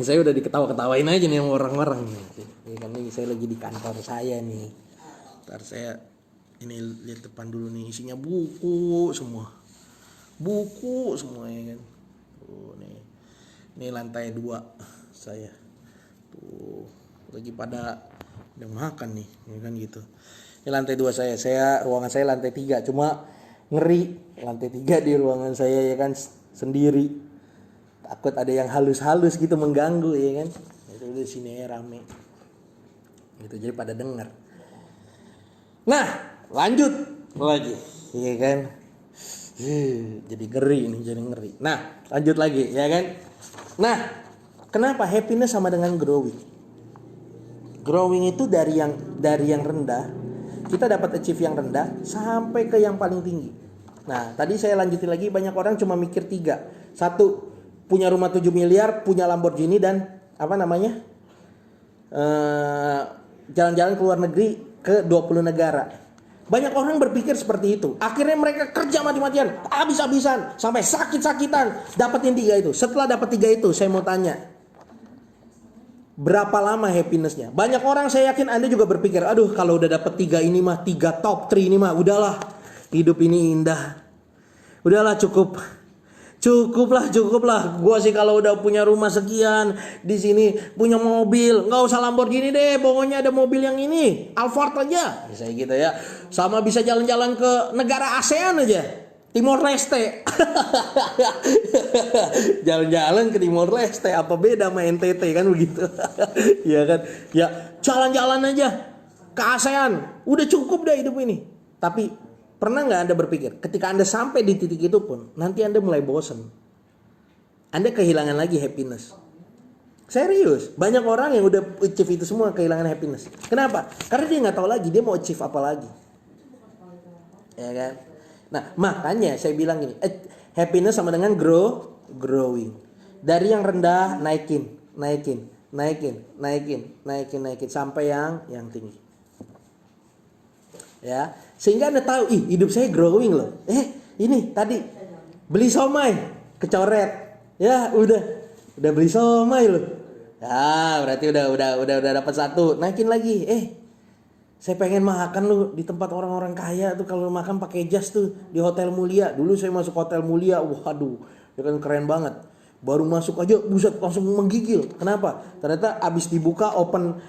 saya udah diketawa-ketawain aja nih sama orang-orang nih. Ya kan, nih saya lagi di kantor saya nih. Ntar saya ini lihat depan dulu nih, isinya buku semua ya kan. Nih lantai 2 saya. Tuh lagi pada udah makan nih, ya kan gitu. Ini lantai 2 saya ruangan saya lantai 3, cuma ngeri lantai 3 di ruangan saya ya kan sendiri. Takut ada yang halus-halus gitu mengganggu ya kan. Itu di sini rame. Gitu jadi pada dengar. Nah, lanjut lagi, ya kan. Jadi ngeri. Nah, lanjut lagi ya kan. Nah, kenapa happiness sama dengan growing? Growing itu dari yang rendah, kita dapat achieve yang rendah sampai ke yang paling tinggi. Nah, tadi saya lanjutin lagi, banyak orang cuma mikir 3. 1, punya rumah 7 miliar, punya Lamborghini dan jalan-jalan ke luar negeri ke 20 negara. Banyak orang berpikir seperti itu. Akhirnya mereka kerja mati-matian, habis-habisan, sampai sakit-sakitan dapetin 3 itu. Setelah dapet 3 itu, saya mau tanya, berapa lama happinessnya? Banyak orang, saya yakin Anda juga berpikir, aduh kalau udah dapet 3 ini mah, 3 top 3 ini mah, udahlah, hidup ini indah. Udahlah cukup lah. Gua sih kalau udah punya rumah sekian, di sini punya mobil, nggak usah Lamborghini deh, pokoknya ada mobil yang ini, Alphard aja, misalnya gitu ya. Sama bisa jalan-jalan ke negara ASEAN aja, Timor Leste. Jalan-jalan ke Timor Leste, apa beda sama NTT kan begitu? Ya kan? Ya jalan-jalan aja ke ASEAN, udah cukup dah hidup ini. Tapi Pernah nggak Anda berpikir, ketika Anda sampai di titik itu pun, nanti Anda mulai bosan. Anda kehilangan lagi happiness. Serius, banyak orang yang udah achieve itu semua kehilangan happiness. Kenapa? Karena dia nggak tahu lagi dia mau achieve apa lagi. Ya kan? Nah, makanya saya bilang gini, happiness sama dengan growing. Dari yang rendah naikin sampai yang tinggi. Ya, sehingga Anda tahu, hidup saya growing loh. Ini tadi beli somai kecoret. Ya, udah beli somai loh. Ya, berarti udah dapat satu. Naikin lagi. Saya pengen makan lu di tempat orang-orang kaya tuh, kalau makan pakai jas tuh di Hotel Mulia. Dulu saya masuk Hotel Mulia, waduh, ya kan keren banget. Baru masuk aja buset langsung menggigil. Kenapa? Ternyata abis dibuka open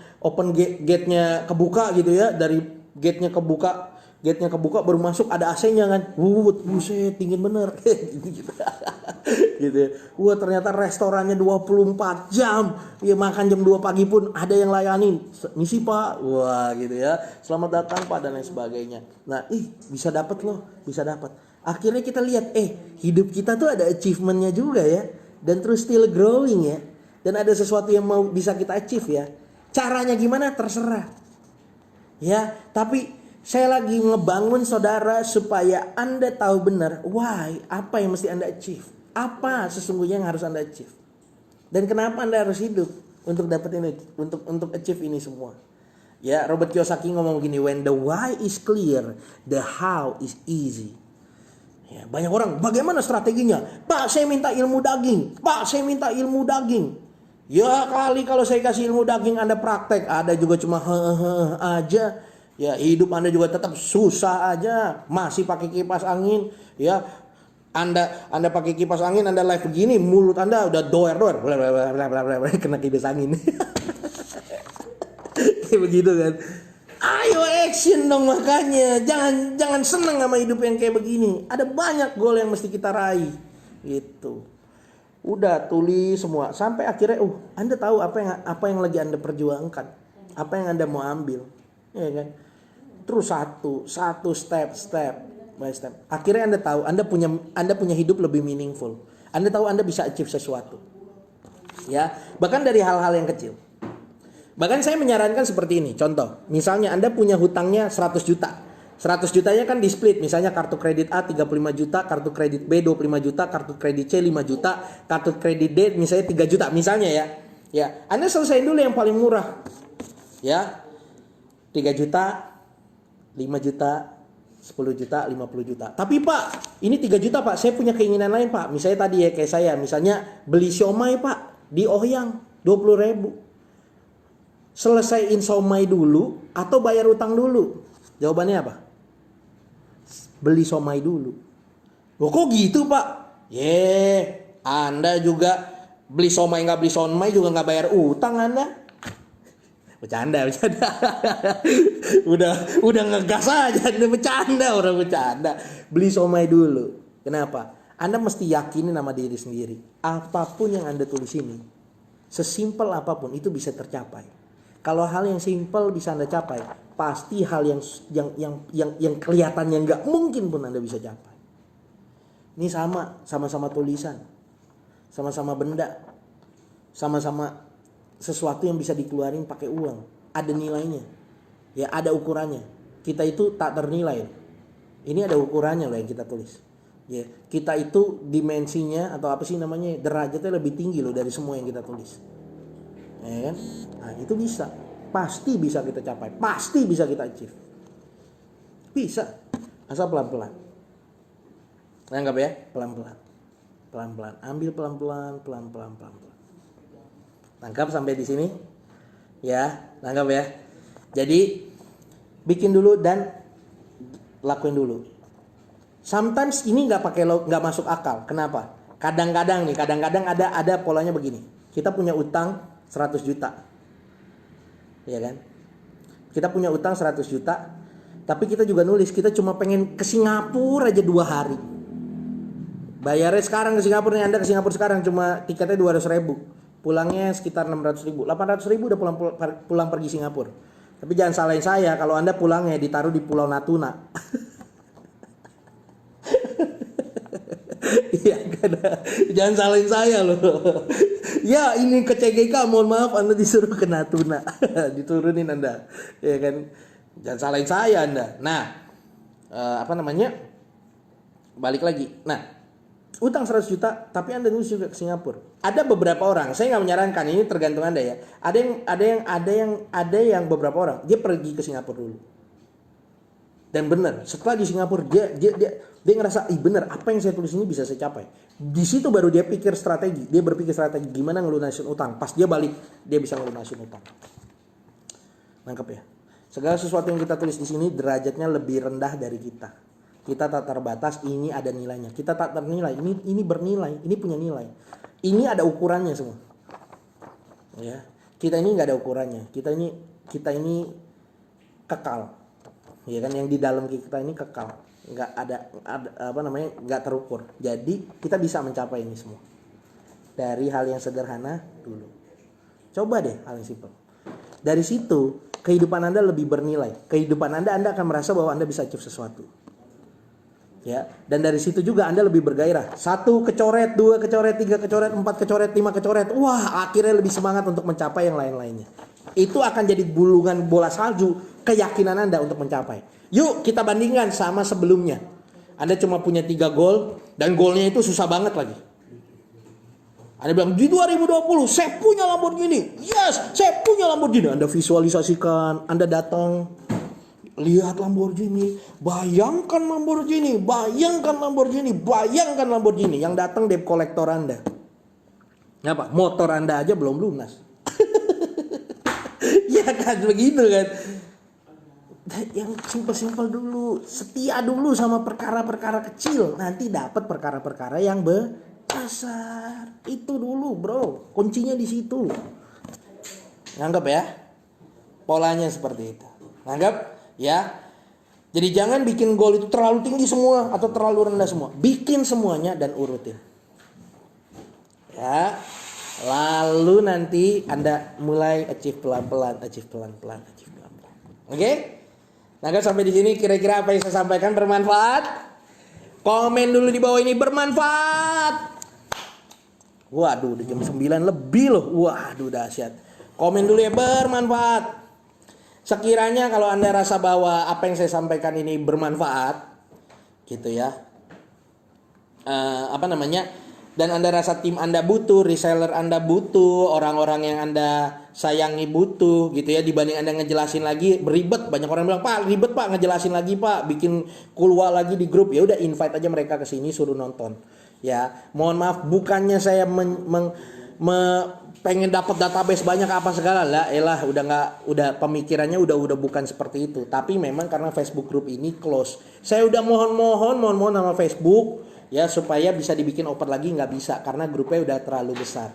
gate-nya kebuka gitu ya, dari gate-nya kebuka baru masuk ada AC-nya kan. Buset dingin bener. Gitu ya. Wah, ternyata restorannya 24 jam. Ya makan jam 2 pagi pun ada yang layanin. Misi Pak. Wah, gitu ya. Selamat datang Pak dan lain sebagainya. Nah, bisa dapat loh, bisa dapat. Akhirnya kita lihat, hidup kita tuh ada achievement-nya juga ya. Dan terus still growing ya. Dan ada sesuatu yang mau bisa kita achieve ya. Caranya gimana terserah. Ya, tapi saya lagi ngebangun saudara supaya Anda tahu benar why, apa yang mesti Anda achieve. Apa sesungguhnya yang harus Anda achieve. Dan kenapa Anda harus hidup untuk dapat ini, untuk achieve ini semua. Ya, Robert Kiyosaki ngomong gini, when the why is clear, the how is easy. Ya, banyak orang, bagaimana strateginya? Pak, saya minta ilmu daging. Pak, saya minta ilmu daging. Ya kali kalau saya kasih ilmu daging Anda praktek, ada juga cuma aja. Ya, hidup Anda juga tetap susah aja, masih pakai kipas angin. Ya, Anda pakai kipas angin, Anda live begini, mulut Anda udah doer, kena kipas angin. Kayak begitu kan. Ayo action dong, makanya jangan seneng sama hidup yang kayak begini. Ada banyak goal yang mesti kita raih gitu. Udah tulis semua sampai akhirnya Anda tahu apa yang lagi Anda perjuangkan, apa yang Anda mau ambil, ya kan? Terus satu step by step. Akhirnya Anda tahu Anda punya hidup lebih meaningful. Anda tahu Anda bisa achieve sesuatu. Ya, bahkan dari hal-hal yang kecil. Bahkan saya menyarankan seperti ini. Contoh, misalnya Anda punya hutangnya 100 juta. 100 jutanya kan di split. Misalnya kartu kredit A 35 juta, kartu kredit B 25 juta, kartu kredit C 5 juta, kartu kredit D misalnya 3 juta. Misalnya ya. Ya, Anda selesaiin dulu yang paling murah. Ya. 3 juta, 5 juta, 10 juta, 50 juta. Tapi Pak, ini 3 juta Pak, saya punya keinginan lain Pak. Misalnya tadi ya kayak saya, misalnya beli siomay Pak di Ohyang 20.000. Selesaiin somai dulu atau bayar utang dulu? Jawabannya apa? Beli somai dulu. Loh kok gitu Pak? Anda juga beli somai nggak beli somai juga nggak bayar utang Anda. Bercanda. udah ngegas aja, udah orang bercanda. Beli somai dulu. Kenapa? Anda mesti yakinin sama diri sendiri. Apapun yang Anda tulis ini, sesimpel apapun itu bisa tercapai. Kalau hal yang simpel bisa Anda capai, pasti hal yang kelihatannya nggak mungkin pun Anda bisa capai. Ini sama-sama tulisan, sama-sama benda, sama-sama sesuatu yang bisa dikeluarin pakai uang, ada nilainya, ya ada ukurannya. Kita itu tak ternilai. Ini ada ukurannya loh yang kita tulis. Ya, kita itu dimensinya atau apa sih namanya, derajatnya lebih tinggi loh dari semua yang kita tulis. Ya kan? Nah, itu bisa. Pasti bisa kita capai. Pasti bisa kita achieve. Bisa. Asal pelan-pelan. Anggap ya, pelan-pelan. Pelan-pelan. Ambil pelan-pelan. Tangkap sampai di sini? Ya, tangkap ya. Jadi bikin dulu dan lakuin dulu. Sometimes ini nggak masuk akal. Kenapa? Kadang-kadang ada polanya begini. Kita punya utang 100 juta. Ya kan? Kita punya utang 100 juta. Tapi kita juga nulis, kita cuma pengen ke Singapura aja 2 hari. Bayarnya sekarang ke Singapura nih, Anda ke Singapura sekarang cuma tiketnya 200.000. Pulangnya sekitar 600.000. 800.000 udah pulang pergi Singapura. Tapi jangan salahin saya kalau Anda pulangnya ditaruh di Pulau Natuna. Iya kan. Jangan salahin saya loh. Ya ini ke CGK, mohon maaf Anda disuruh ke Natuna. Diturunin Anda. Ya kan. Jangan salahin saya Anda. Nah, apa namanya? Balik lagi. Nah, utang 100 juta tapi Anda nulis juga ke Singapura. Ada beberapa orang, saya nggak menyarankan, ini tergantung Anda ya. Ada yang beberapa orang dia pergi ke Singapura dulu. Dan benar, setelah di Singapura dia ngerasa, benar apa yang saya tulis ini bisa saya capai. Di situ baru dia berpikir strategi gimana ngelunasin utang. Pas dia balik, dia bisa ngelunasin utang. Nangkep ya? Segala sesuatu yang kita tulis di sini derajatnya lebih rendah dari kita. Kita tak terbatas, ini ada nilainya. Kita tak ternilai, ini bernilai, ini punya nilai. Ini ada ukurannya semua. Ya, kita ini nggak ada ukurannya. Kita ini kekal. Ya kan, yang di dalam kita ini kekal. Nggak ada nggak terukur. Jadi kita bisa mencapai ini semua. Dari hal yang sederhana dulu. Coba deh hal yang simpel. Dari situ kehidupan Anda lebih bernilai. Kehidupan Anda akan merasa bahwa Anda bisa achieve sesuatu. Ya, dan dari situ juga Anda lebih bergairah. 1 kecoret, 2 kecoret, 3 kecoret, 4 kecoret, 5 kecoret. Wah, akhirnya lebih semangat untuk mencapai yang lain-lainnya. Itu akan jadi gulungan bola salju keyakinan Anda untuk mencapai. Yuk kita bandingkan sama sebelumnya. Anda cuma punya 3 gol dan golnya itu susah banget lagi. Anda bilang di 2020 saya punya Lamborghini. Yes, saya punya Lamborghini. Anda visualisasikan, Anda datang lihat Lamborghini, bayangkan Lamborghini. Yang datang debt kolektor Anda. Apa? Motor Anda aja belum lunas. Ya kan, begitu kan. Yang simpel-simpel dulu, setia dulu sama perkara-perkara kecil, nanti dapat perkara-perkara yang besar. Itu dulu, bro. Kuncinya di situ. Nganggap ya? Polanya seperti itu. Nganggap? Ya, jadi jangan bikin goal itu terlalu tinggi semua atau terlalu rendah semua. Bikin semuanya dan urutin. Ya, lalu nanti Anda mulai achieve pelan-pelan. Oke? Nah, sampai di sini kira-kira apa yang saya sampaikan bermanfaat? Komen dulu di bawah ini bermanfaat. Waduh, udah jam 9 lebih loh. Waduh, dahsyat. Komen dulu ya bermanfaat. Sekiranya kalau Anda rasa bahwa apa yang saya sampaikan ini bermanfaat, gitu ya, dan Anda rasa tim Anda butuh, reseller Anda butuh, orang-orang yang Anda sayangi butuh, gitu ya, dibanding Anda ngejelasin lagi beribet. Banyak orang bilang, Pak ribet Pak, ngejelasin lagi Pak, bikin keluar lagi di grup. Ya udah, invite aja mereka ke sini, suruh nonton. Ya, mohon maaf, bukannya saya pengen dapat database banyak apa segala lah, udah pemikirannya udah bukan seperti itu. Tapi memang karena Facebook group ini close, saya udah mohon sama Facebook ya supaya bisa dibikin open lagi, nggak bisa karena grupnya udah terlalu besar,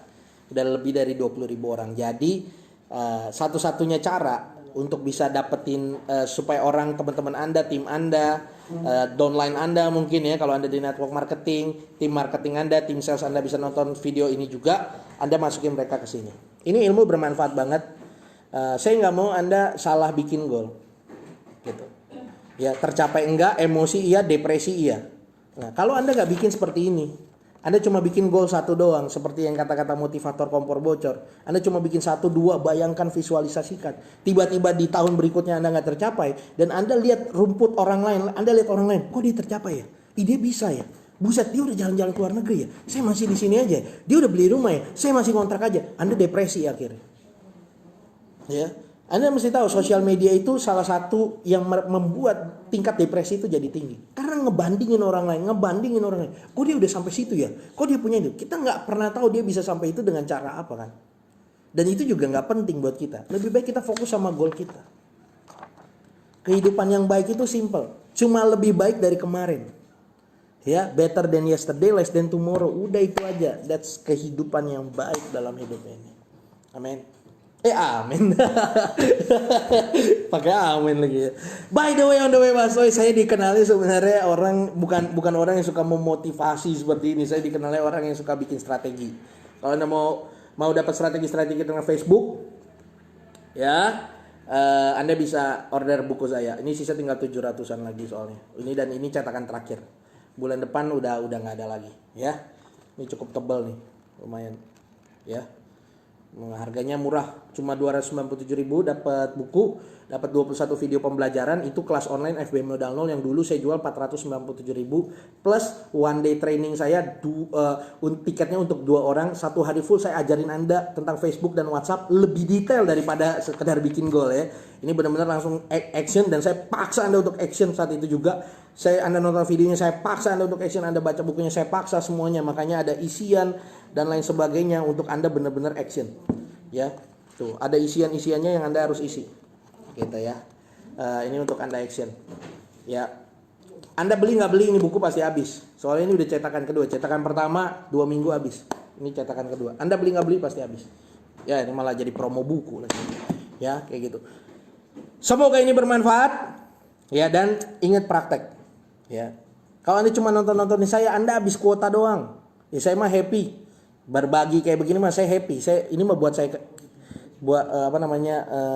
udah lebih dari 20.000 orang. Jadi satu-satunya cara untuk bisa dapetin supaya orang, teman-teman Anda, tim Anda, downline Anda mungkin ya, kalau Anda di network marketing, tim marketing Anda, tim sales Anda bisa nonton video ini juga, Anda masukin mereka ke sini. Ini ilmu bermanfaat banget. Saya nggak mau Anda salah bikin goal, gitu. Ya, tercapai enggak, emosi iya, depresi iya. Nah, kalau Anda nggak bikin seperti ini, Anda cuma bikin goal 1 doang, seperti yang kata-kata motivator kompor bocor. Anda cuma bikin 1, 2, bayangkan, visualisasikan. Tiba-tiba di tahun berikutnya Anda nggak tercapai, dan Anda lihat rumput orang lain, Anda lihat orang lain, kok dia tercapai ya? Dia bisa ya? Buset, dia udah jalan-jalan ke luar negeri ya? Saya masih di sini aja. Dia udah beli rumah ya? Saya masih kontrak aja. Anda depresi akhirnya. Ya. Anda mesti tahu sosial media itu salah satu yang membuat tingkat depresi itu jadi tinggi. Karena ngebandingin orang lain. Kok dia udah sampai situ ya? Kok dia punya itu? Kita nggak pernah tahu dia bisa sampai itu dengan cara apa kan? Dan itu juga nggak penting buat kita. Lebih baik kita fokus sama goal kita. Kehidupan yang baik itu simple. Cuma lebih baik dari kemarin. Ya, better than yesterday, less than tomorrow. Udah itu aja. That's kehidupan yang baik dalam hidup ini. Amin. Amin. Pakai amin lagi ya. By the way, on the way Mas Roy, saya dikenali sebenarnya orang bukan orang yang suka memotivasi seperti ini. Saya dikenali orang yang suka bikin strategi. Kalau Anda mau dapat strategi dengan Facebook, ya, Anda bisa order buku saya. Ini sisa tinggal 700-an lagi soalnya. Ini cetakan terakhir. bulan depan udah nggak ada lagi ya. Ini cukup tebal nih, lumayan ya. Harganya murah, cuma 297.000 dapat buku, dapat 21 video pembelajaran. Itu kelas online FBM modal 0 yang dulu saya jual 497.000 plus one day training saya tiketnya untuk 2 orang, 1 hari full saya ajarin Anda tentang Facebook dan WhatsApp lebih detail daripada sekedar bikin goal ya. Ini benar-benar langsung action dan saya paksa Anda untuk action saat itu juga. Anda nonton videonya, saya paksa Anda untuk action, Anda baca bukunya, saya paksa semuanya. Makanya ada isian dan lain sebagainya untuk Anda benar-benar action. Ya, tuh ada isiannya yang Anda harus isi. Gitu ya. Ini untuk Anda action. Ya. Anda beli nggak beli ini buku pasti habis. Soalnya ini udah cetakan kedua. Cetakan pertama 2 minggu habis. Ini cetakan kedua. Anda beli nggak beli pasti habis. Ya, ini malah jadi promo buku lagi. Ya, kayak gitu. Semoga ini bermanfaat. Ya, dan ingat praktek. Ya. Kalau Anda cuma nonton-nontonin saya, Anda habis kuota doang. Ya saya mah happy. Berbagi kayak begini mah saya happy. Ini mah buat saya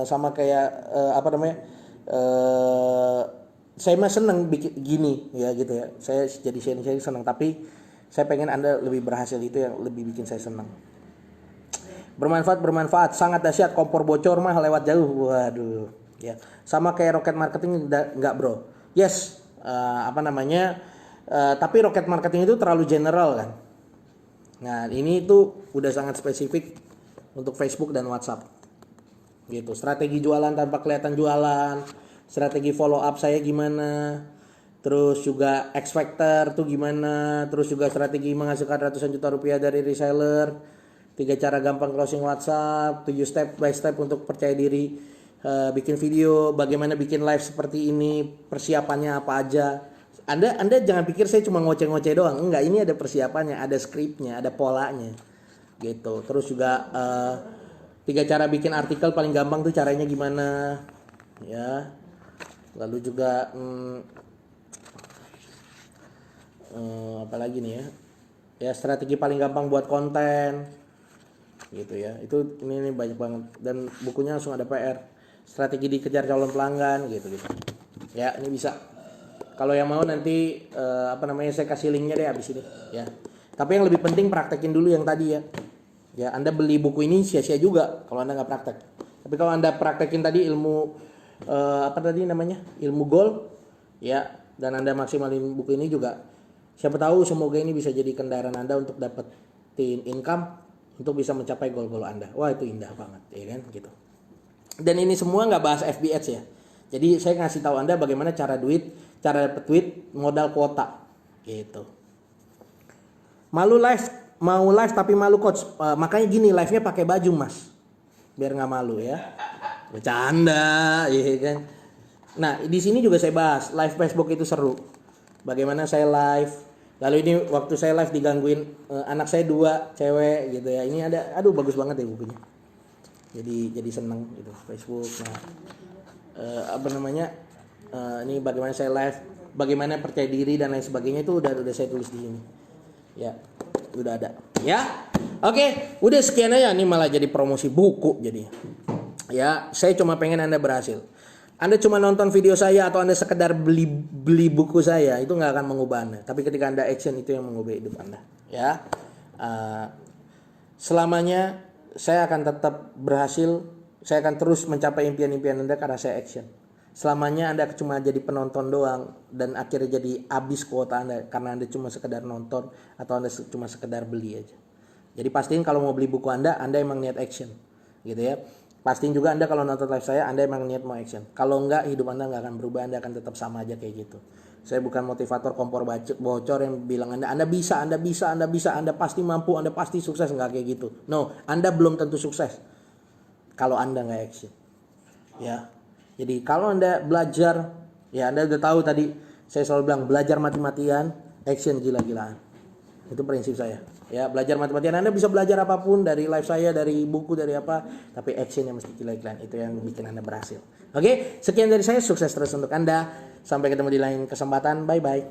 sama kayak saya mah seneng bikin gini ya gitu ya. Saya jadi sharing seneng, tapi saya pengen Anda lebih berhasil, itu yang lebih bikin saya senang. Bermanfaat, sangat dahsyat, kompor bocor mah lewat jauh. Waduh, ya. Sama kayak rocket marketing enggak, Bro. Yes, tapi rocket marketing itu terlalu general kan. Nah, ini itu udah sangat spesifik untuk Facebook dan WhatsApp. Gitu. Strategi jualan tanpa kelihatan jualan, strategi follow up saya gimana, terus juga X factor tuh gimana, terus juga strategi menghasilkan ratusan juta rupiah dari reseller, 3 cara gampang closing WhatsApp, 7 step by step untuk percaya diri, bikin video, bagaimana bikin live seperti ini, persiapannya apa aja. Anda jangan pikir saya cuma ngoceh-ngoceh doang. Enggak, ini ada persiapannya, ada skripnya, ada polanya. Gitu. Terus juga 3 cara bikin artikel paling gampang tuh caranya gimana. Ya. Lalu juga apalagi nih ya. Ya, strategi paling gampang buat konten. Gitu ya. Itu ini banyak banget dan bukunya langsung ada PR. Strategi dikejar calon pelanggan gitu. Ya, ini bisa. Kalau yang mau nanti saya kasih linknya deh abis ini ya. Tapi yang lebih penting praktekin dulu yang tadi ya. Ya, Anda beli buku ini sia-sia juga kalau Anda nggak praktek. Tapi kalau Anda praktekin tadi ilmu ilmu goal ya, dan Anda maksimalin buku ini juga, siapa tahu semoga ini bisa jadi kendaraan Anda untuk dapetin income untuk bisa mencapai goal-goal Anda. Wah, itu indah banget ya kan gitu. Dan ini semua nggak bahas FB Ads ya. Jadi saya ngasih tahu Anda bagaimana cara dapat duit modal kuota gitu. Mau live tapi malu coach. Makanya gini, live-nya pakai baju Mas, biar nggak malu ya. Bercanda ya kan. Nah, di sini juga saya bahas live Facebook itu seru. Bagaimana saya live. Lalu ini waktu saya live digangguin anak saya 2 cewek gitu ya. Ini ada, aduh bagus banget ya bukunya. Jadi seneng gitu Facebook. Nah, ini bagaimana saya live, bagaimana percaya diri dan lain sebagainya itu udah saya tulis di sini. Ya, udah ada. Ya. Oke, udah sekian aja. Ini malah jadi promosi buku jadi. Ya, saya cuma pengen Anda berhasil. Anda cuma nonton video saya atau Anda sekedar beli buku saya, itu nggak akan mengubah Anda. Tapi ketika Anda action, itu yang mengubah hidup Anda. Ya. Selamanya saya akan tetap berhasil. Saya akan terus mencapai impian-impian Anda karena saya action. Selamanya Anda cuma jadi penonton doang dan akhirnya jadi habis kuota Anda karena Anda cuma sekedar nonton atau Anda cuma sekedar beli aja. Jadi pastiin kalau mau beli buku Anda emang niat action. Gitu ya. Pastiin juga Anda kalau nonton live saya, Anda emang niat mau action. Kalau enggak, hidup Anda enggak akan berubah, Anda akan tetap sama aja kayak gitu. Saya bukan motivator kompor bocor yang bilang Anda bisa, Anda pasti mampu, Anda pasti sukses, enggak kayak gitu. No, Anda belum tentu sukses kalau Anda enggak action. Ya. Jadi kalau Anda belajar, ya Anda udah tahu tadi saya selalu bilang belajar mati-matian, action gila-gilaan. Itu prinsip saya. Ya, belajar mati-matian. Anda bisa belajar apapun dari live saya, dari buku, dari apa, tapi action yang mesti gila-gilaan. Itu yang bikin Anda berhasil. Oke, sekian dari saya, sukses terus untuk Anda. Sampai ketemu di lain kesempatan. Bye bye.